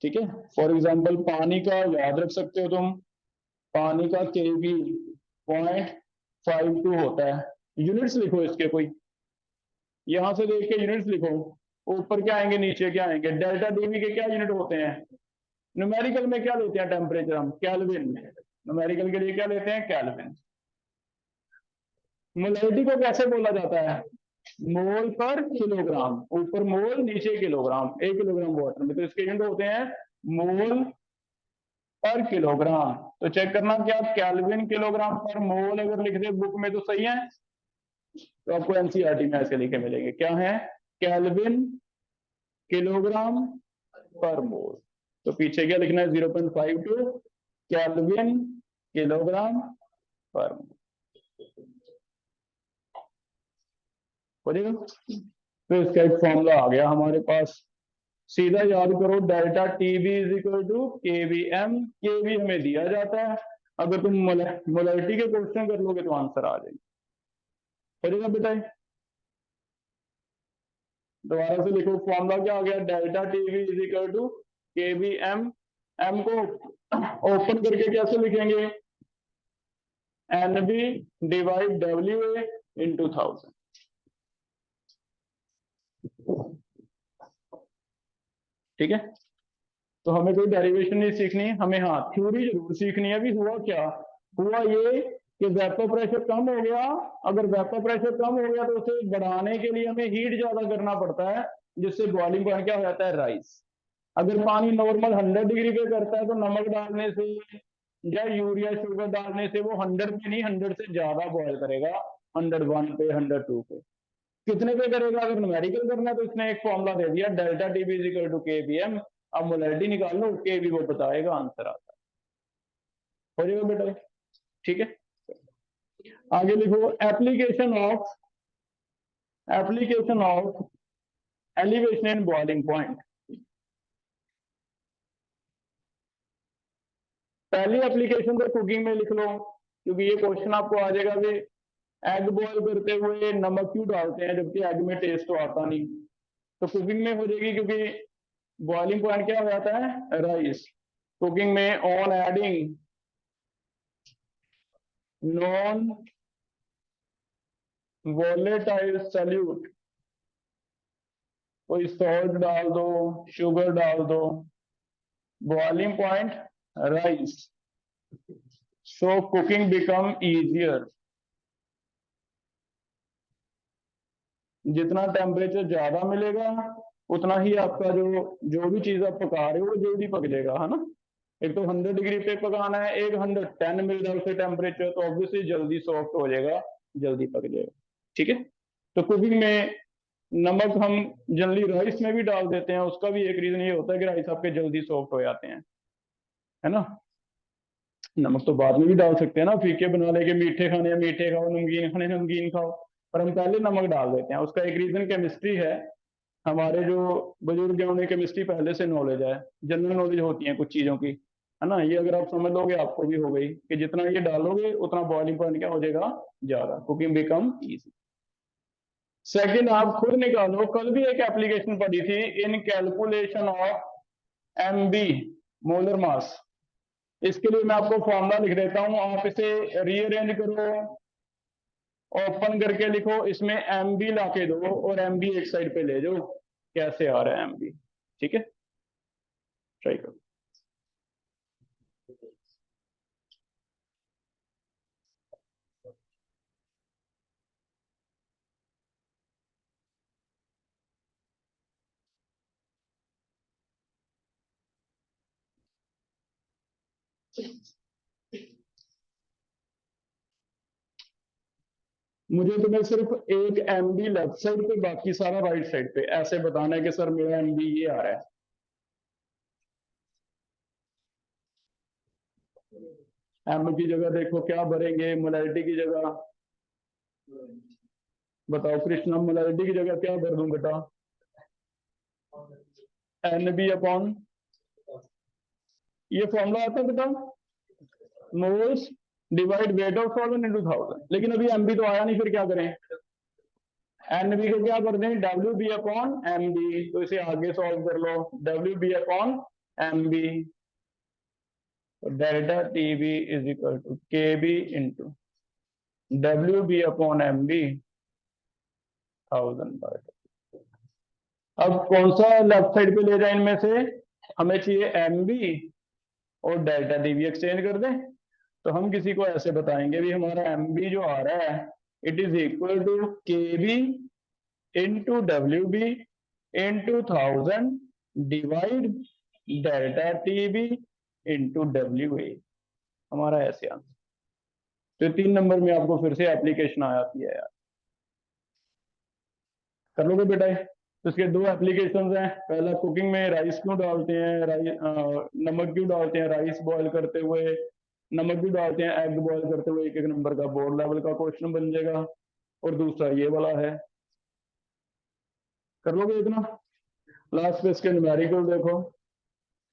ठीक है, फॉर एग्जाम्पल पानी का याद रख सकते हो तुम, पानी का केवी 0.52 होता है। यूनिट्स लिखो इसके कोई, यहां से देख के यूनिट्स लिखो, ऊपर क्या आएंगे नीचे क्या आएंगे। डेल्टा डीवी के क्या यूनिट होते हैं, न्यूमेरिकल में क्या लेते हैं टेम्परेचर हम, केल्विन। न्यूमेरिकल के लिए क्या लेते हैं, केल्विन। मोलैरिटी को कैसे बोला जाता है, मोल पर किलोग्राम, ऊपर मोल नीचे किलोग्राम, 1 किलोग्राम वाटर में, तो इसके यूनिट होते हैं मोल पर किलोग्राम। तो चेक करना क्या केल्विन किलोग्राम पर मोल अगर लिख दे बुक में तो सही है, तो आपको एनसीईआरटी में ऐसे लिखे मिलेंगे, क्या है केल्विन किलोग्राम पर मोल। तो पीछे क्या लिखना है 0.52 केल्विन किलोग्राम पर मोल हो जाएगा। तो इसका एक फॉर्मूला आ गया हमारे पास, सीधा याद करो delta TB is equal to KVM. KV हमें दिया जाता है, अगर तुम मोलैरिटी के क्वेश्चन कर लोगे तो आंसर आ जाएगा, हो जाएगा बेटा। दोबारा से लिखो, फॉर्मूला क्या आ गया, delta TV is equal to KVM. M को ओपन करके कैसे लिखेंगे, NB divide W A into 1000। ठीक है, तो हमें कोई डेरिवेशन नहीं सीखनी, हमें हाँ थ्योरी जरूर सीखनी है। अभी हुआ क्या, हुआ ये कि वेपर प्रेशर कम हो गया। अगर वेपर प्रेशर कम हो गया तो उसे बढ़ाने के लिए हमें हीट ज्यादा करना पड़ता है, जिससे बॉइलिंग पॉइंट क्या हो जाता है, राइस। अगर पानी नॉर्मल 100 डिग्री पे करता है तो नमक डालने से या यूरिया शुगर डालने से वो 100 पे नहीं 100 से ज्यादा बॉयल करेगा, 101 पे 102 पे। कितने पे करेगा, अगर न्यूमेरिकल करना है तो इसने एक फॉर्मूला दे दिया delta T B is equal to K B M. अब मोलैरिटी निकाल लो, के बी वो बताएगा, आंसर आता है, हो जाएगा बेटा। ठीक है, आगे लिखो application of elevation in boiling point. पहली एप्लीकेशन तो कुकिंग में लिख लो, क्योंकि ये क्वेश्चन आपको आ जाएगा भी एग बॉयल करते हुए नमक क्यों डालते हैं जबकि एग में टेस्ट तो आता नहीं। तो कुकिंग में हो जाएगी, क्योंकि बॉइलिंग पॉइंट क्या हो जाता है, राइस। कुकिंग में on adding non volatile solute, कोई सॉल्ट डाल दो, शुगर डाल दो, बॉइलिंग पॉइंट राइस, सो कुकिंग बिकम इजियर। जितना टेम्परेचर ज्यादा मिलेगा उतना ही आपका जो जो भी चीज आप पका रहे हो वो जल्दी पक जाएगा, है ना। एक तो 100 डिग्री पे पकाना है, एक 110 मिल रहा है उसे टेम्परेचर, तो ऑब्वियसली जल्दी सॉफ्ट हो जाएगा, जल्दी पक जाएगा। ठीक है, तो कुकिंग में नमक हम जनरली राइस में भी डाल देते हैं, उसका भी एक रीजन ये होता है कि राइस आपके जल्दी सॉफ्ट हो जाते हैं, है ना। नमक तो बाद में भी डाल सकते हैं ना, फीके बना लेके, मीठे खाने हैं मीठे खाओ, नमकीन खाने नमकीन खाओ, पर हम पहले नमक डाल देते हैं। उसका एक रीजन केमिस्ट्री है, हमारे जो बुजुर्ग हैं उन्हें केमिस्ट्री पहले से नॉलेज है, जनरल नॉलेज होती है कुछ चीजों की, है ना। ये अगर आप समझ लोगे आपको भी हो गई कि जितना ये डालोगे उतना बॉइलिंग पॉइंट क्या हो जाएगा, ज्यादा, कुकिंग बिकम इजी। सेकंड आप खुद निकालो, कल भी एक एप्लीकेशन पढ़ी थी, इन calculation of MB molar mass. इसके लिए मैं आपको फॉर्मूला लिख देता हूं, आप इसे रीअरेंज करो, ओपन करके लिखो, इसमें एमबी लाके दो और एमबी एक साइड पे ले जाओ, कैसे आ रहा है एमबी। ठीक है, ट्राई करो। मुझे तुम्हें सिर्फ एक MB लेफ्ट साइड पे, बाकी सारा राइट साइड पे ऐसे बताना है कि सर मेरा MB ये आ रहा है। M की जगह देखो क्या भरेंगे, मोलैरिटी की जगह बताओ कृष्णा, मोलैरिटी की जगह क्या भर दूं बेटा? NB अपॉन, ये फॉर्मूला आता है बेटा, moles divide weight of solvent into 1000। लेकिन अभी MB तो आया नहीं, फिर क्या करें? NB को क्या कर दें? WB upon MB। तो इसे आगे सॉल्व कर लो, WB upon MB। Delta TB is equal to KB into WB upon MB 1000। अब कौन सा लेफ्ट साइड पे ले जाए इनमें से? हमें चाहिए MB और डेल्टा TB एक्सचेंज कर दें। तो हम किसी को ऐसे बताएंगे भी हमारा MB जो आ रहा है it is equal to KB into WB into 1000 divide delta TB into WA। हमारा ऐसे आंसर। तो 3 नंबर में आपको फिर से एप्लीकेशन आ जाती है यार, कर लोगे बेटा? तो इसके 2 एप्लीकेशंस हैं। पहला, कुकिंग में राइस क्यों डालते हैं, नमक क्यों डालते हैं राइस बॉयल करते हुए, नमक क्यों डालते हैं एग बॉयल करते हुए। 1-1 नंबर का बोर्ड लेवल का क्वेश्चन बन जाएगा। और दूसरा ये वाला है, कर लोगे इतना? लास्ट पे इसके न्यूमेरिकल देखो।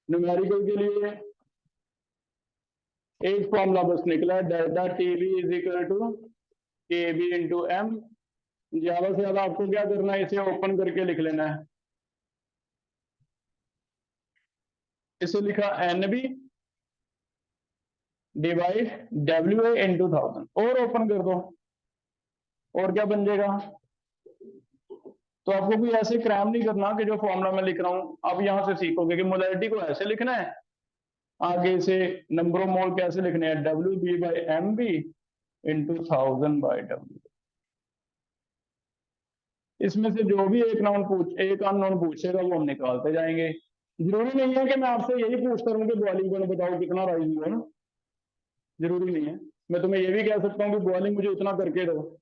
न्यूमेरिकल के लिए एक फॉर्मूला बस निकला है, delta TB is equal to KB into M। ज्यादा से ज्यादा आपको क्या करना है, इसे ओपन करके लिख लेना है। इसे लिखा NB डिवाइड WA इंटू 1000 और ओपन कर दो, और क्या बन जाएगा? तो आपको भी ऐसे क्रैम नहीं करना कि जो फॉर्मूला मैं लिख रहा हूं आप यहां से सीखोगे कि मोलैरिटी को ऐसे लिखना है, आगे से नंबर ऑफ मोल कैसे लिखने हैं, WB by MB into 1000 by W। इसमें से जो भी एक अननोन पूछेगा वो हम निकालते जाएंगे। जरूरी नहीं है कि मैं आपसे यही पूछता रहूं कि बॉइलिंग पॉइंट बताओ कितना राइस हुआ ना, जरूरी नहीं है। मैं तुम्हें ये भी कह सकता हूँ कि बॉइलिंग मुझे इतना करके दो,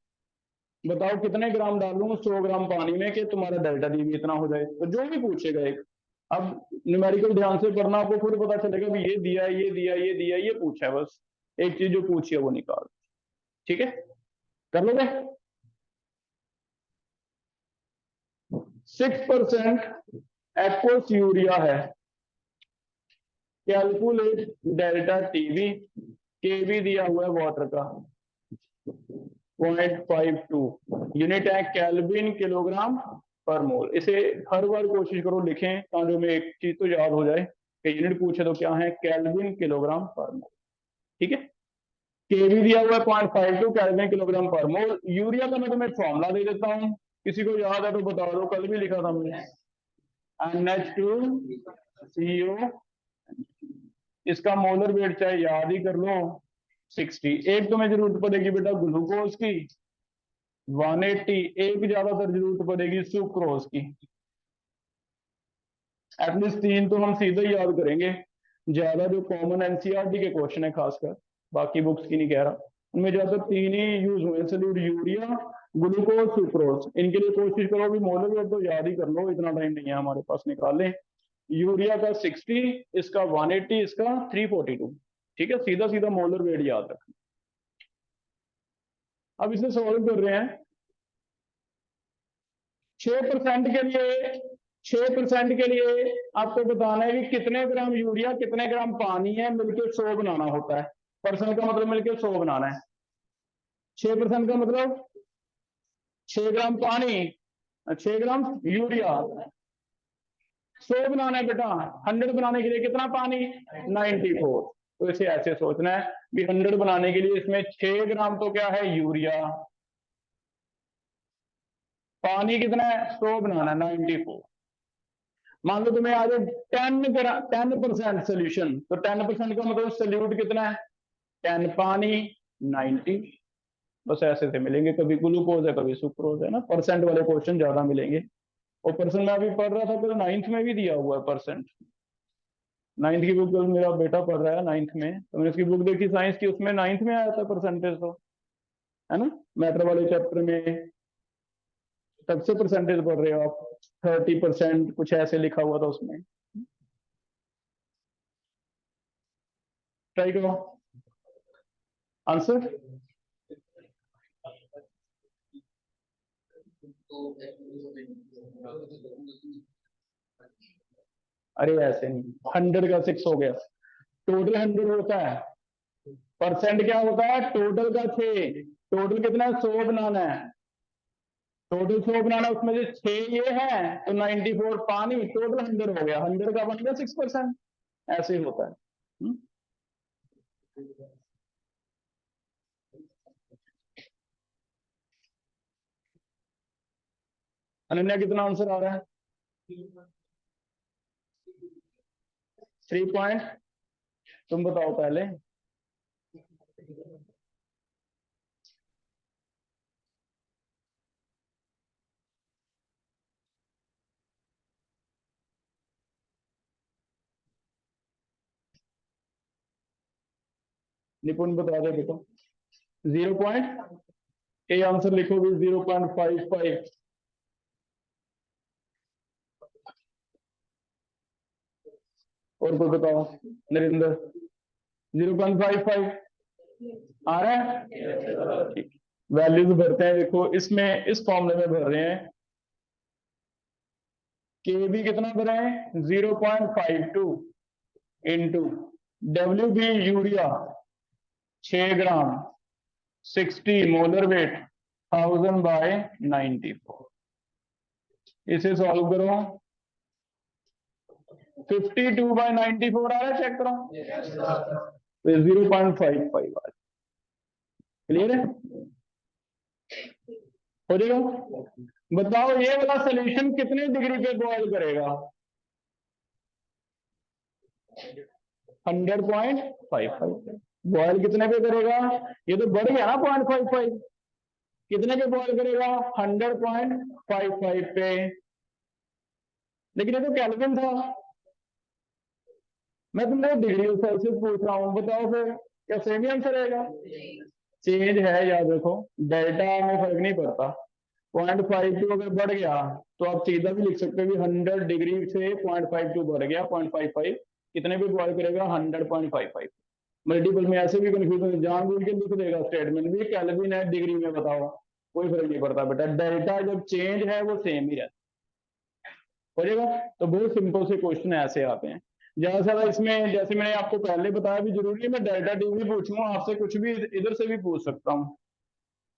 बताओ कितने ग्राम डालूं 100 ग्राम पानी में कि तुम्हारा डेल्टा TB इतना हो जाए। तो जो भी पूछेगा एक, अब न्यूमेरिकल ध्यान से पढ़ना, आपको खुद पता चलेगा भी ये दिया ये दिया ये दिया ये पूछा है, बस एक चीज जो पूछी है वो निकाल। ठीक है, कर लोगे? 6% एक्वस यूरिया है, कैलकुलेट डेल्टा TB। KB दिया हुआ है वाटर का 0.52 यूनिट है केल्विन किलोग्राम पर मोल। इसे हर बार कोशिश करो लिखें ताकि हमें एक चीज तो याद हो जाए कि यूनिट पूछे तो क्या है, केल्विन किलोग्राम पर मोल। ठीक है, KB दिया हुआ है 0.52 केल्विन किलोग्राम पर मोल। यूरिया का मैं तुम्हें फॉर्मूला दे देता हूं, किसी को याद है तो बता दो, कल भी लिखा था हमने, NH2CO। इसका मोलर वेट चाहे याद ही कर लो 60। एक तुम्हें जरूरत पड़ेगी बेटा ग्लूकोज की 180, एक ज्यादातर जरूरत पड़ेगी सुक्रोज की। एटलीस्ट 3 तो हम सीधे ही याद करेंगे, ज्यादा जो कॉमन NCERT के क्वेश्चन है खासकर, बाकी बुक्स की नहीं कह रहा, उनमें ज्यादातर 3 ही यूज हुए, सल्यूट यूरिया ग्लूकोज सुक्रोज। इनके लिए कोशिश करो भी मोलर वेट तो याद ही कर लो, इतना टाइम नहीं है हमारे पास, निकाल लें। यूरिया का 60, इसका 180, इसका 342। ठीक है, सीधा सीधा मोलर वेट याद रखना। अब इसे सॉल्व कर रहे हैं। 6% के लिए, 6% के लिए आपको बताना है कि कितने ग्राम यूरिया कितने ग्राम पानी है मिलकर 100 बनाना होता है। परसेंट का मतलब मिलकर 100 बनाना है। 6% का मतलब 6 ग्राम पानी, 6 ग्राम यूरिया, 100 बनाना है बेटा। 100 बनाने के लिए कितना पानी, 94। तो इसे ऐसे सोचना है कि 100 बनाने के लिए इसमें 6 ग्राम तो क्या है, यूरिया, पानी कितना है 100 बनाना है 94। मान लो तुम्हें आ जाए 10% सोल्यूशन, तो 10% का मतलब सोल्यूट कितना है, 10 पानी 90। बस ऐसे से मिलेंगे, कभी ग्लूकोज है कभी सुक्रोज है ना, परसेंट वाले क्वेश्चन ज्यादा मिलेंगे। और परसेंट में अभी पढ़ रहा था तो 9th में भी दिया हुआ है परसेंट, नाइन्थ की बुक मेरा बेटा पढ़ रहा है नाइन्थ में, तो मैंने उसकी बुक देखी साइंस की, उसमें नाइन्थ में आया था परसेंटेज तो, है ना, मैटर वाले चैप्टर में। तब से परसेंटेज पढ़ रहे हो आप, 30% कुछ ऐसे लिखा हुआ था उसमें। ट्राई करो आंसर। अरे ऐसे नहीं, 100 का 6 हो गया, टोटल 100 होता है, परसेंट क्या होता है टोटल का 6। टोटल कितना है 100 बनाना है, टोटल 100 बनाना है, उसमें से 6 ये है तो 94 पानी, टोटल 100 हो गया, 100 का बन गया 6%। ऐसे ही होता है। अनन्या कितना आंसर आ रहा है? 3 पॉइंट, तुम बताओ पहले। निपुण बता दे बेटा। 0 पॉइंट, ए आंसर लिखोगे 0.55। और कोई बताओ, नरेंद्र 0.55 आ रहा है? ठीक, वैल्यूज भरते हैं, देखो इसमें इस फॉर्मूले में भर रहे हैं, के भी कितना भरे हैं 0.52 इंटू डब्ल्यू बी यूरिया 6 ग्राम 60 मोलर वेट 1000/94। इसे सॉल्व करो, 52/94 आ रहा है, चेक करो, तो 0.55 आ रहा है। क्लियर है, हो जाएगा। बताओ ये वाला सोल्यूशन कितने डिग्री पे बॉयल करेगा? 100.55। बॉयल कितने पे करेगा? ये तो बढ़ गया ना 0.55, कितने पे बॉयल करेगा? 100.55 पे। लेकिन ये तो केल्विन था, मैं तुमने डिग्री सेल्सियस पूछ रहा हूं, बताओ फिर क्या सेम ही आंसर रहेगा? चेंज है, याद रखो डेल्टा में फर्क नहीं पड़ता। 0.52 अगर बढ़ गया तो आप सीधा भी लिख सकते हो कि 100 डिग्री से 0.52 बढ़ गया, 0.55 कितने पे बॉयल करेगा? 100.55। मल्टीपल में ऐसे भी कंफ्यूजन, जानबूझ के लिख देगा स्टेटमेंट भी, केल्विन है डिग्री में, बताओ कोई फर्क नहीं पड़ता बेटा, डेल्टा जब चेंज है वो सेम ही रहता हो जाएगा। तो बहुत सिंपल से क्वेश्चन ऐसे आते हैं। ज्यादा से ज्यादा इसमें, जैसे मैंने आपको पहले बताया भी, जरूरी है मैं डेल्टा टी भी पूछूंगा आपसे, कुछ भी इधर से भी पूछ सकता हूँ।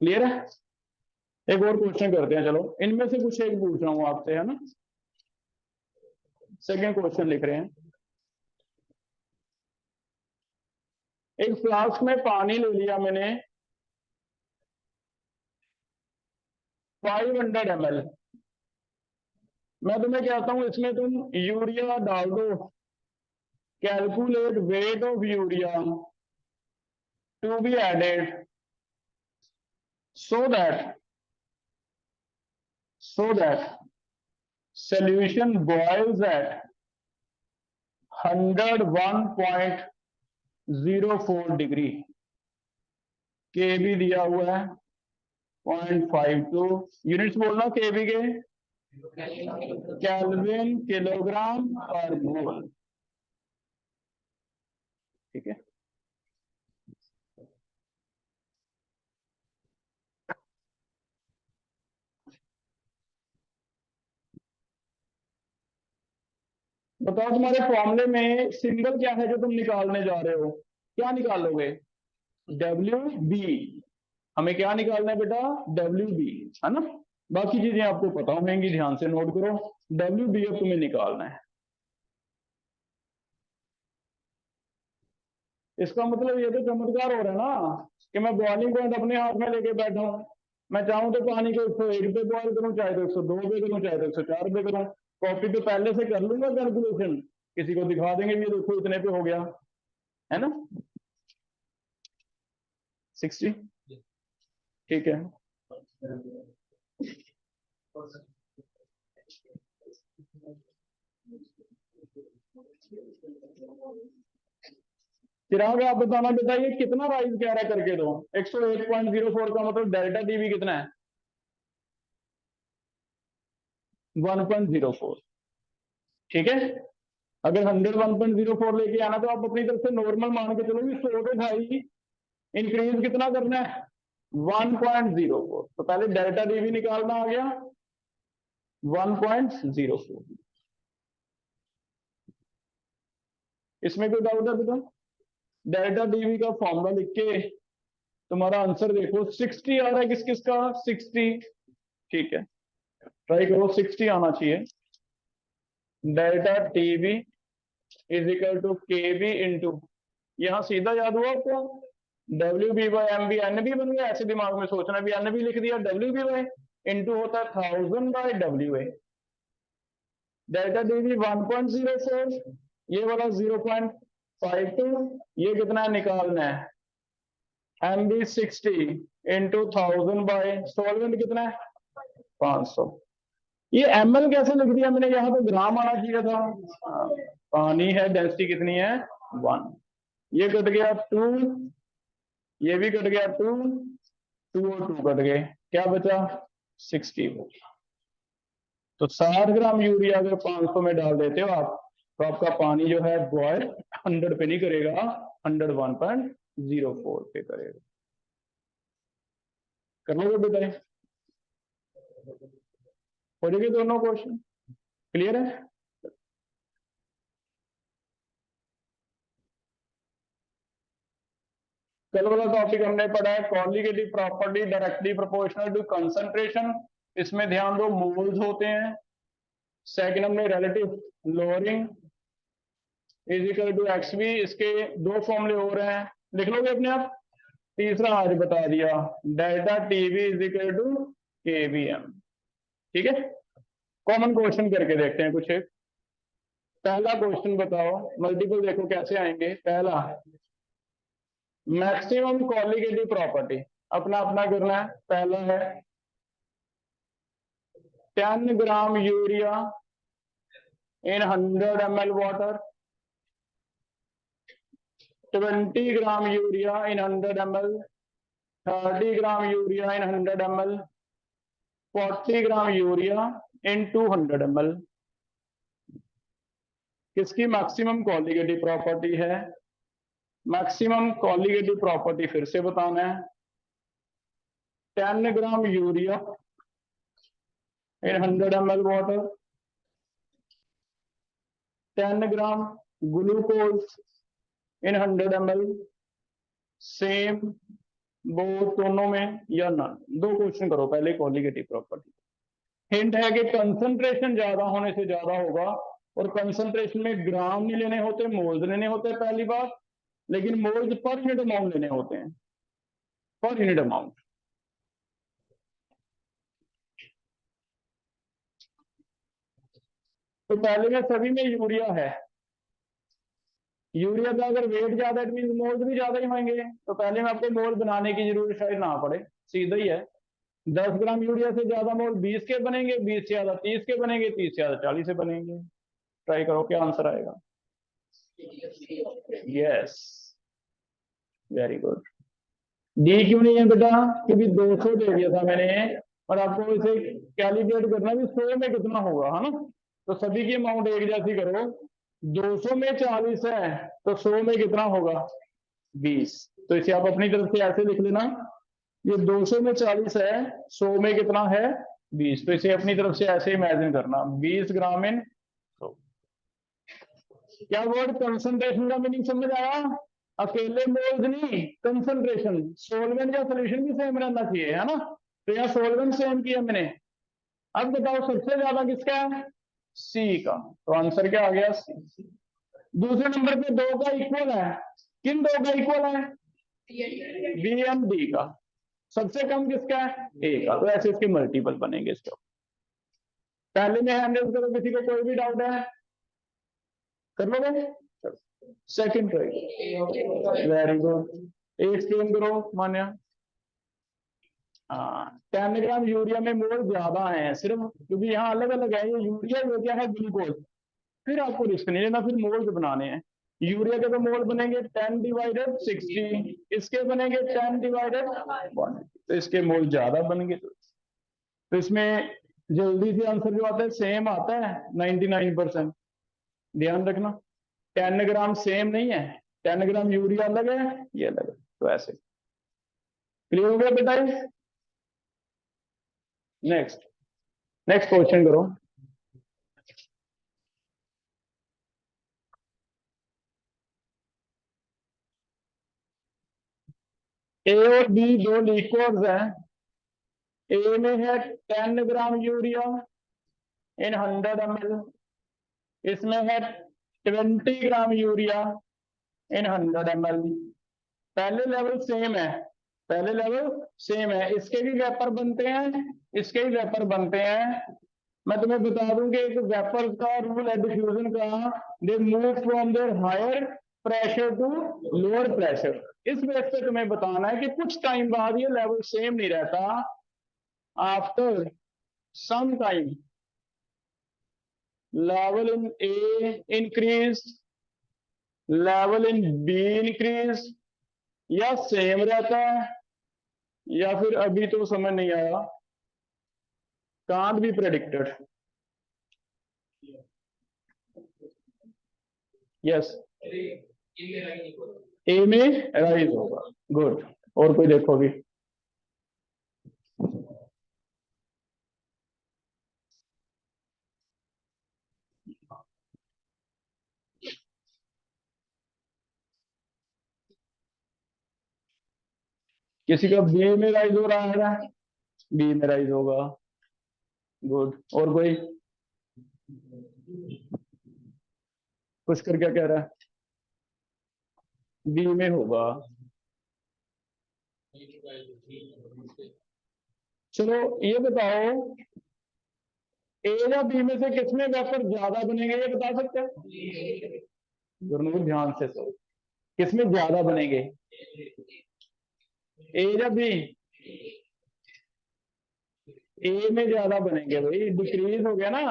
क्लियर है? एक और क्वेश्चन करते हैं, चलो इनमें से कुछ एक पूछ रहा हूँ आपसे, है ना। सेकेंड क्वेश्चन लिख रहे हैं, एक फ्लास्क में पानी ले लिया मैंने 500 ml। मैं तुम्हें कहता हूं इसमें तुम यूरिया डाल दो, calculate weight of urea to be added so that solution boils at 101.04 degree. के भी दिया हुआ है 0.52, यूनिट्स बोलना के भी के, केल्विन किलोग्राम पर मोल। ठीक है, बताओ तुम्हारे फॉर्मूले में सिंबल क्या है जो तुम निकालने जा रहे हो? क्या निकालोगे? W B. हमें क्या निकालना है बेटा? डब्ल्यू बी, है ना। बाकी चीजें आपको पता होंगी, ध्यान से नोट करो। डब्ल्यू बी अब तुम्हें निकालना है। इसका मतलब ये तो चमत्कार हो रहा है ना, कि मैं बॉइलिंग पॉइंट अपने हाथ में लेके बैठा हूं। मैं चाहूं तो पानी को 101 पे बॉयल करूं, चाहे तो 102 पे करूं, चाहे तो 104 पे करूं। कॉपी पे पहले से कर लूंगा कैलकुलेशन, किसी को दिखा देंगे ये देखो इतने पे हो गया, है ना। 60, ठीक है। चिराग आप बताना बेटा, ये कितना राइज कह रहा है करके दो। 108.04 का मतलब डेल्टा डीवी कितना है? 1.04। ठीक है, अगर 100 1.04 लेके आना तो आप अपनी तरफ से नॉर्मल मान के चलो भी 100 पे था ही, इंक्रीज कितना करना है? 1.04। तो पहले डेल्टा डीवी निकालना आ गया 1.04। इसमें कोई डाउट है बेटा? डेल्टा डीवी का फॉर्मूला लिख के तुम्हारा आंसर देखो, 60 आ रहा है किस किस का? 60। ठीक है, ट्राई करो, 60 आना चाहिए। Delta TV is equal to K B into, यहां सीधा याद हुआ आपको, W B by M B, N B बन गया। ऐसे दिमाग में सोचना भी, एन बी लिख दिया, डब्ल्यू बी बाई इंटू होता है 1000 by W A. Delta DV 1.04, ये वाला 0.52, ये कितना निकालना है? M B 60 into 1000 by solvent कितना है? 500। ये ml कैसे लिख दिया मैंने? यहाँ तो ग्राम आना चाहिए था। पानी है, डेंसिटी कितनी है? 1। ये कट गया 2, ये भी कट गया 2, 2 और 2 कट गए, क्या बचा? 60। तो 60 ग्राम यूरिया अगर 500 में डाल देते हो आप, तो आपका पानी जो है बॉयल 100 पे नहीं करेगा, 101.04 पे करेगा। कर लोगे बेटा? हो जाएगी दोनों क्वेश्चन क्लियर है? कल वाला टॉपिक हमने पढ़ा है colligative property directly proportional to concentration. इसमें ध्यान दो, मोल्स होते हैं। सेकंड हमने relative lowering is equal to X V, इसके दो फॉर्मूले हो रहे हैं, लिख लोगे अपने आप। तीसरा आज बता दिया, delta TV is equal to K V M. ठीक है, कॉमन क्वेश्चन करके देखते हैं कुछ एक। पहला क्वेश्चन बताओ, मल्टीपल देखो कैसे आएंगे। पहला, मैक्सिमम कॉलिगेटिव प्रॉपर्टी, अपना अपना करना है। पहला है 10 gram urea in 100 ml water, 20 gram urea in 100 ml, 30 gram urea in 100 ml, 40 gram urea in 200 ml। किसकी मैक्सिमम कॉलिगेटिव प्रॉपर्टी है? मैक्सिमम कॉलिगेटिव प्रॉपर्टी फिर से बताना है, 10 gram urea in 100 ml water, 10 gram glucose in 100 ml, same both दोनों में या none. दो क्वेश्चन करो पहले कॉलिगेटिव प्रॉपर्टी। हिंट है कि कंसंट्रेशन ज्यादा होने से ज्यादा होगा, और कंसंट्रेशन में ग्राम नहीं लेने होते, मोल्स लेने होते हैं पहली बार, लेकिन मोल्स पर यूनिट अमाउंट लेने होते हैं, पर यूनिट अमाउंट। तो पहले में सभी में यूरिया है, यूरिया का अगर वेट ज्यादा है, मीन मोल्स भी ज्यादा ही होंगे, तो पहले में आपको मोल बनाने की जरूरत शायद ना पड़े, सीधा ही है। 10 ग्राम यूरिया से ज्यादा मोल 20 के बनेंगे, 20 से ज्यादा 30 के बनेंगे, 30 से ज्यादा 40 से बनेंगे। ट्राई करो क्या आंसर आएगा। Yes, very good. डी क्यों नहीं है बेटा? क्योंकि 200 दे दिया था मैंने, और आपको इसे कैलकुलेट करना भी 100 में कितना होगा, है ना। तो सभी की अमाउंट एक जैसी करो, 200 में 40 है तो 100 में कितना होगा? 20। तो इसे आप अपनी तरफ से ऐसे लिख लेना, ये 200 में 40 है, 100 में कितना है? 20। तो इसे अपनी तरफ से ऐसे इमेजिन करना, 20 ग्राम इन 100। क्या वर्ड कंसंट्रेशन का मीनिंग समझ आया? अकेले मोल्स नहीं, कंसंट्रेशन। सोलवेंट या सोल्यूशन भी सेम रहना चाहिए, है ना। तो यहाँ सोलवेंट सेम किया मैंने। अब बताओ सबसे ज्यादा किसका है? सी का। तो आंसर क्या आ गया? सी। दूसरे नंबर पे दो का इक्वल है, किन दो का इक्वल है? बी एंड डी का। सबसे कम किसका है? ए का। तो ऐसे इसके मल्टीपल बनेंगे इसके। पहले में हैंड रेज करो, किसी को कोई भी डाउट है कर लोगे। Second try, very good. Explain करो मान्या। 10 ग्राम यूरिया में मोल ज्यादा है सिर्फ, क्योंकि यहाँ अलग अलग है, ये यूरिया, ये क्या है? ग्लूकोज। फिर आपको रिस्क नहीं लेना, फिर मोल्स बनाने हैं। यूरिया के तो मोल बनेंगे 10/60, इसके बनेंगे 10/1, तो इसके मोल ज्यादा बनेंगे। तो इसमें जल्दी से आंसर जो आता है सेम आता है 99%। ध्यान रखना 10 ग्राम सेम नहीं है, 10 ग्राम यूरिया अलग है, ये अलग है। तो ऐसे क्लियर हो गया बेटा? नेक्स्ट नेक्स्ट क्वेश्चन करो। ए और बी दो लिक्विड्स हैं। ए में है 10 ग्राम यूरिया इन 100 ml, इसमें है 20 ग्राम यूरिया इन 100 ml। पहले लेवल सेम है, पहले लेवल सेम है, इसके भी वेपर बनते हैं, इसके भी वेपर बनते हैं। मैं तुम्हें बता दूं कि एक वेपर का रूल है डिफ्यूजन का, they move from their higher pressure to lower pressure. इस बेस पे तुम्हें बताना है कि कुछ टाइम बाद ये लेवल सेम नहीं रहता, after some time level in A increase, level in B increase, या सेम रहता है या फिर अभी तो समझ नहीं आया, can't be predicted. Yes, A में राइज होगा। गुड। और कोई देखो अभी। किसी का बी में राइज हो रहा है, बी में राइज होगा। गुड। और कोई पुष्कर क्या कह रहा है? बी में होगा। चलो ये बताओ, ए या बी में से किसमें वेपर ज्यादा बनेंगे, ये बता सकते हैं? दोनों ध्यान से सो, किसमें ज्यादा बनेंगे, ए या बी? ए में ज्यादा बनेंगे भाई, डिक्रीज हो गया ना।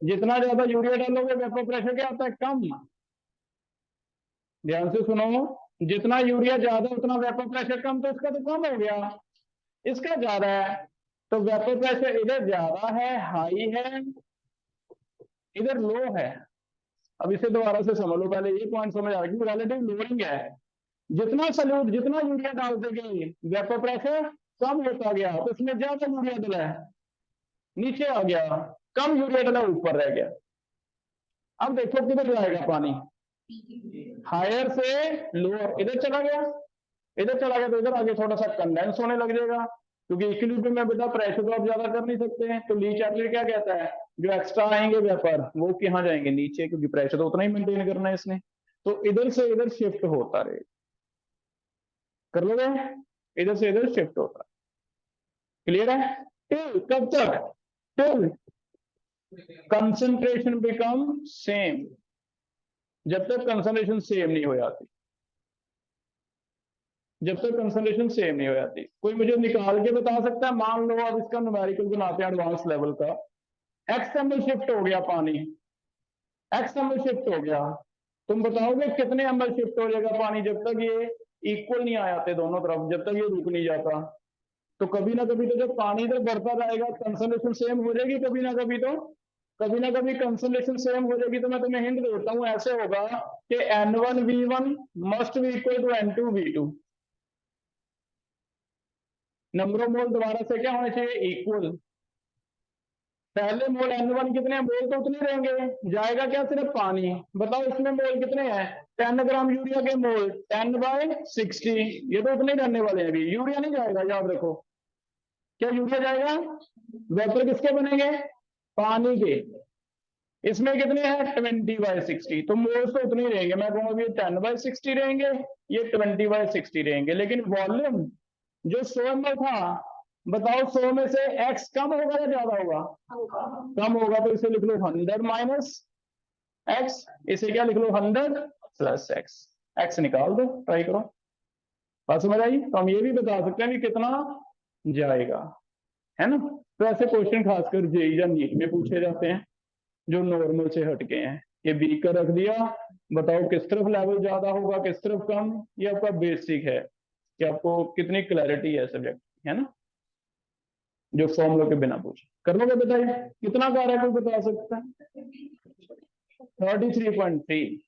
जितना ज्यादा यूरिया डालोगे वेपर प्रेशर क्या आता है, कम। ध्यान से सुनो, जितना यूरिया ज्यादा उतना वेपर प्रेशर कम, तो इसका तो कम हो गया, इसका ज्यादा है। तो वेपर प्रेशर इधर ज्यादा है, हाई है, इधर लो है। अब इसे दोबारा से समझ लो, पहले ये पॉइंट समझ आ रहा है, रिलेटिव लोअरिंग है। जितना सल्यूट, जितना यूरिया डालते गए वेपर प्रेशर कम होता गया, तो इसमें ज्यादा यूरिया डला है, नीचे आ गया, कम यूरिया डला ऊपर रह गया। अब देखो किधर जाएगा पानी, हायर से लोअर, इधर चला गया, इधर चला गया, तो इधर आगे थोड़ा सा कंडेंस होने लग जाएगा, क्योंकि इक्विलिब्रियम में बेटा प्रेशर तो आप ज्यादा कर नहीं सकते हैं। तो ली चैपलर क्या कहता है, जो एक्स्ट्रा आएंगे वेपर वो कहाँ जाएंगे, नीचे, क्योंकि प्रेशर तो उतना ही मेंटेन करना है इसने। तो इधर से इधर शिफ्ट होता रहे, कर लोगे, इधर से इधर शिफ्ट होता है। क्लियर है? टिल कब तक, टिल कंसंट्रेशन बिकम सेम, जब तक कंसंट्रेशन सेम नहीं हो जाती, जब तक कंसंट्रेशन सेम नहीं हो जाती। कोई मुझे निकाल के बता सकता है? मान लो अब इसका न्यूमेरिकल बनाते हैं एडवांस लेवल का, एक्सएमएल शिफ्ट हो गया पानी, एक्सएमएल शिफ्ट हो गया, तुम बताओगे कितने एमएल शिफ्ट हो जाएगा पानी, जब तक ये इक्वल नहीं आ जाते दोनों तरफ, जब तक ये रुक नहीं जाता। तो कभी ना कभी तो जब पानी इधर बढ़ता जाएगा कंसंट्रेशन सेम हो जाएगी, कभी ना कभी तो, कभी ना कभी कंसंट्रेशन सेम हो जाएगी। तो मैं तुम्हें हिंट देता हूं, ऐसे होगा कि N1V1 must be equal to N2V2। Number of mole दोबारा से क्या होने चाहिए, इक्वल। पहले मोल N1 कितने हैं, मोल तो उतने रहेंगे, जाएगा क्या, सिर्फ पानी। बताओ इसमें मोल कितने हैं, 10 ग्राम यूरिया के मोल 10/60, ये तो उतने ही रहने वाले हैं, अभी यूरिया नहीं जाएगा, याद रखो। क्या यूरिया जाएगा, वेपर किसके बनेंगे, पानी के। इसमें कितने हैं 20/60, तो मोल्स तो उतने ही रहेंगे, मैं कहूंगा ये 10/60 रहेंगे, ये 20/60 रहेंगे। लेकिन वॉल्यूम जो 100 ml था, बताओ 100 में से x कम होगा या ज्यादा होगा, कम होगा, तो इसे लिख लो 100 माइनस x, इसे क्या लिख लो 100 प्लस x, x निकाल दो, ट्राई करो। बात समझ आई? तो हम ये भी बता सकते हैं कि कितना जाएगा, है ना। तो ऐसे क्वेश्चन खासकर जेई या नीट में पूछे जाते हैं जो नॉर्मल से हटके हैं। ये बी का रख दिया। बताओ किस तरफ लेवल ज्यादा होगा, किस तरफ कम? ये आपका बेसिक है कि आपको कितनी क्लैरिटी है सब्जेक्ट, है ना, जो फॉर्मूला के बिना पूछे। कर लोगे? बताइए कितना कार है, कोई बता सकता है? 33.3।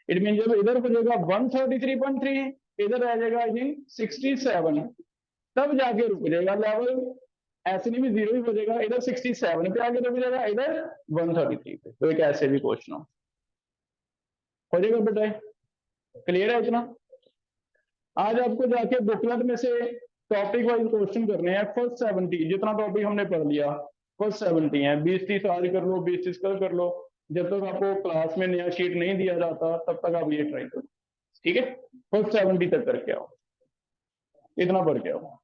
इट मीन जब इधर हो जाएगा 133.3, इधर रह जाएगा आई थिंक 67, तब जाके रुक जाएगा लेवल। ऐसे नहीं भी जीरो ही हो जाएगा, इधर 67 पे आके रुक जाएगा, इधर 133 पे। तो एक ऐसे भी क्वेश्चन हो जाएगा बेटा। क्लियर है इतना? आज आपको जाके बुकलेट में से टॉपिक वाइज क्वेश्चन करने हैं। फर्स्ट 70 जितना टॉपिक हमने पढ़ लिया, फर्स्ट 70 है। 20-30 आज कर लो, 20-30 कल कर लो। जब तक आपको क्लास में नया शीट नहीं दिया जाता तब तक आप ये ट्राई करो, ठीक है? फर्स्ट 70 तक करके आओ, इतना पढ़ के आओ।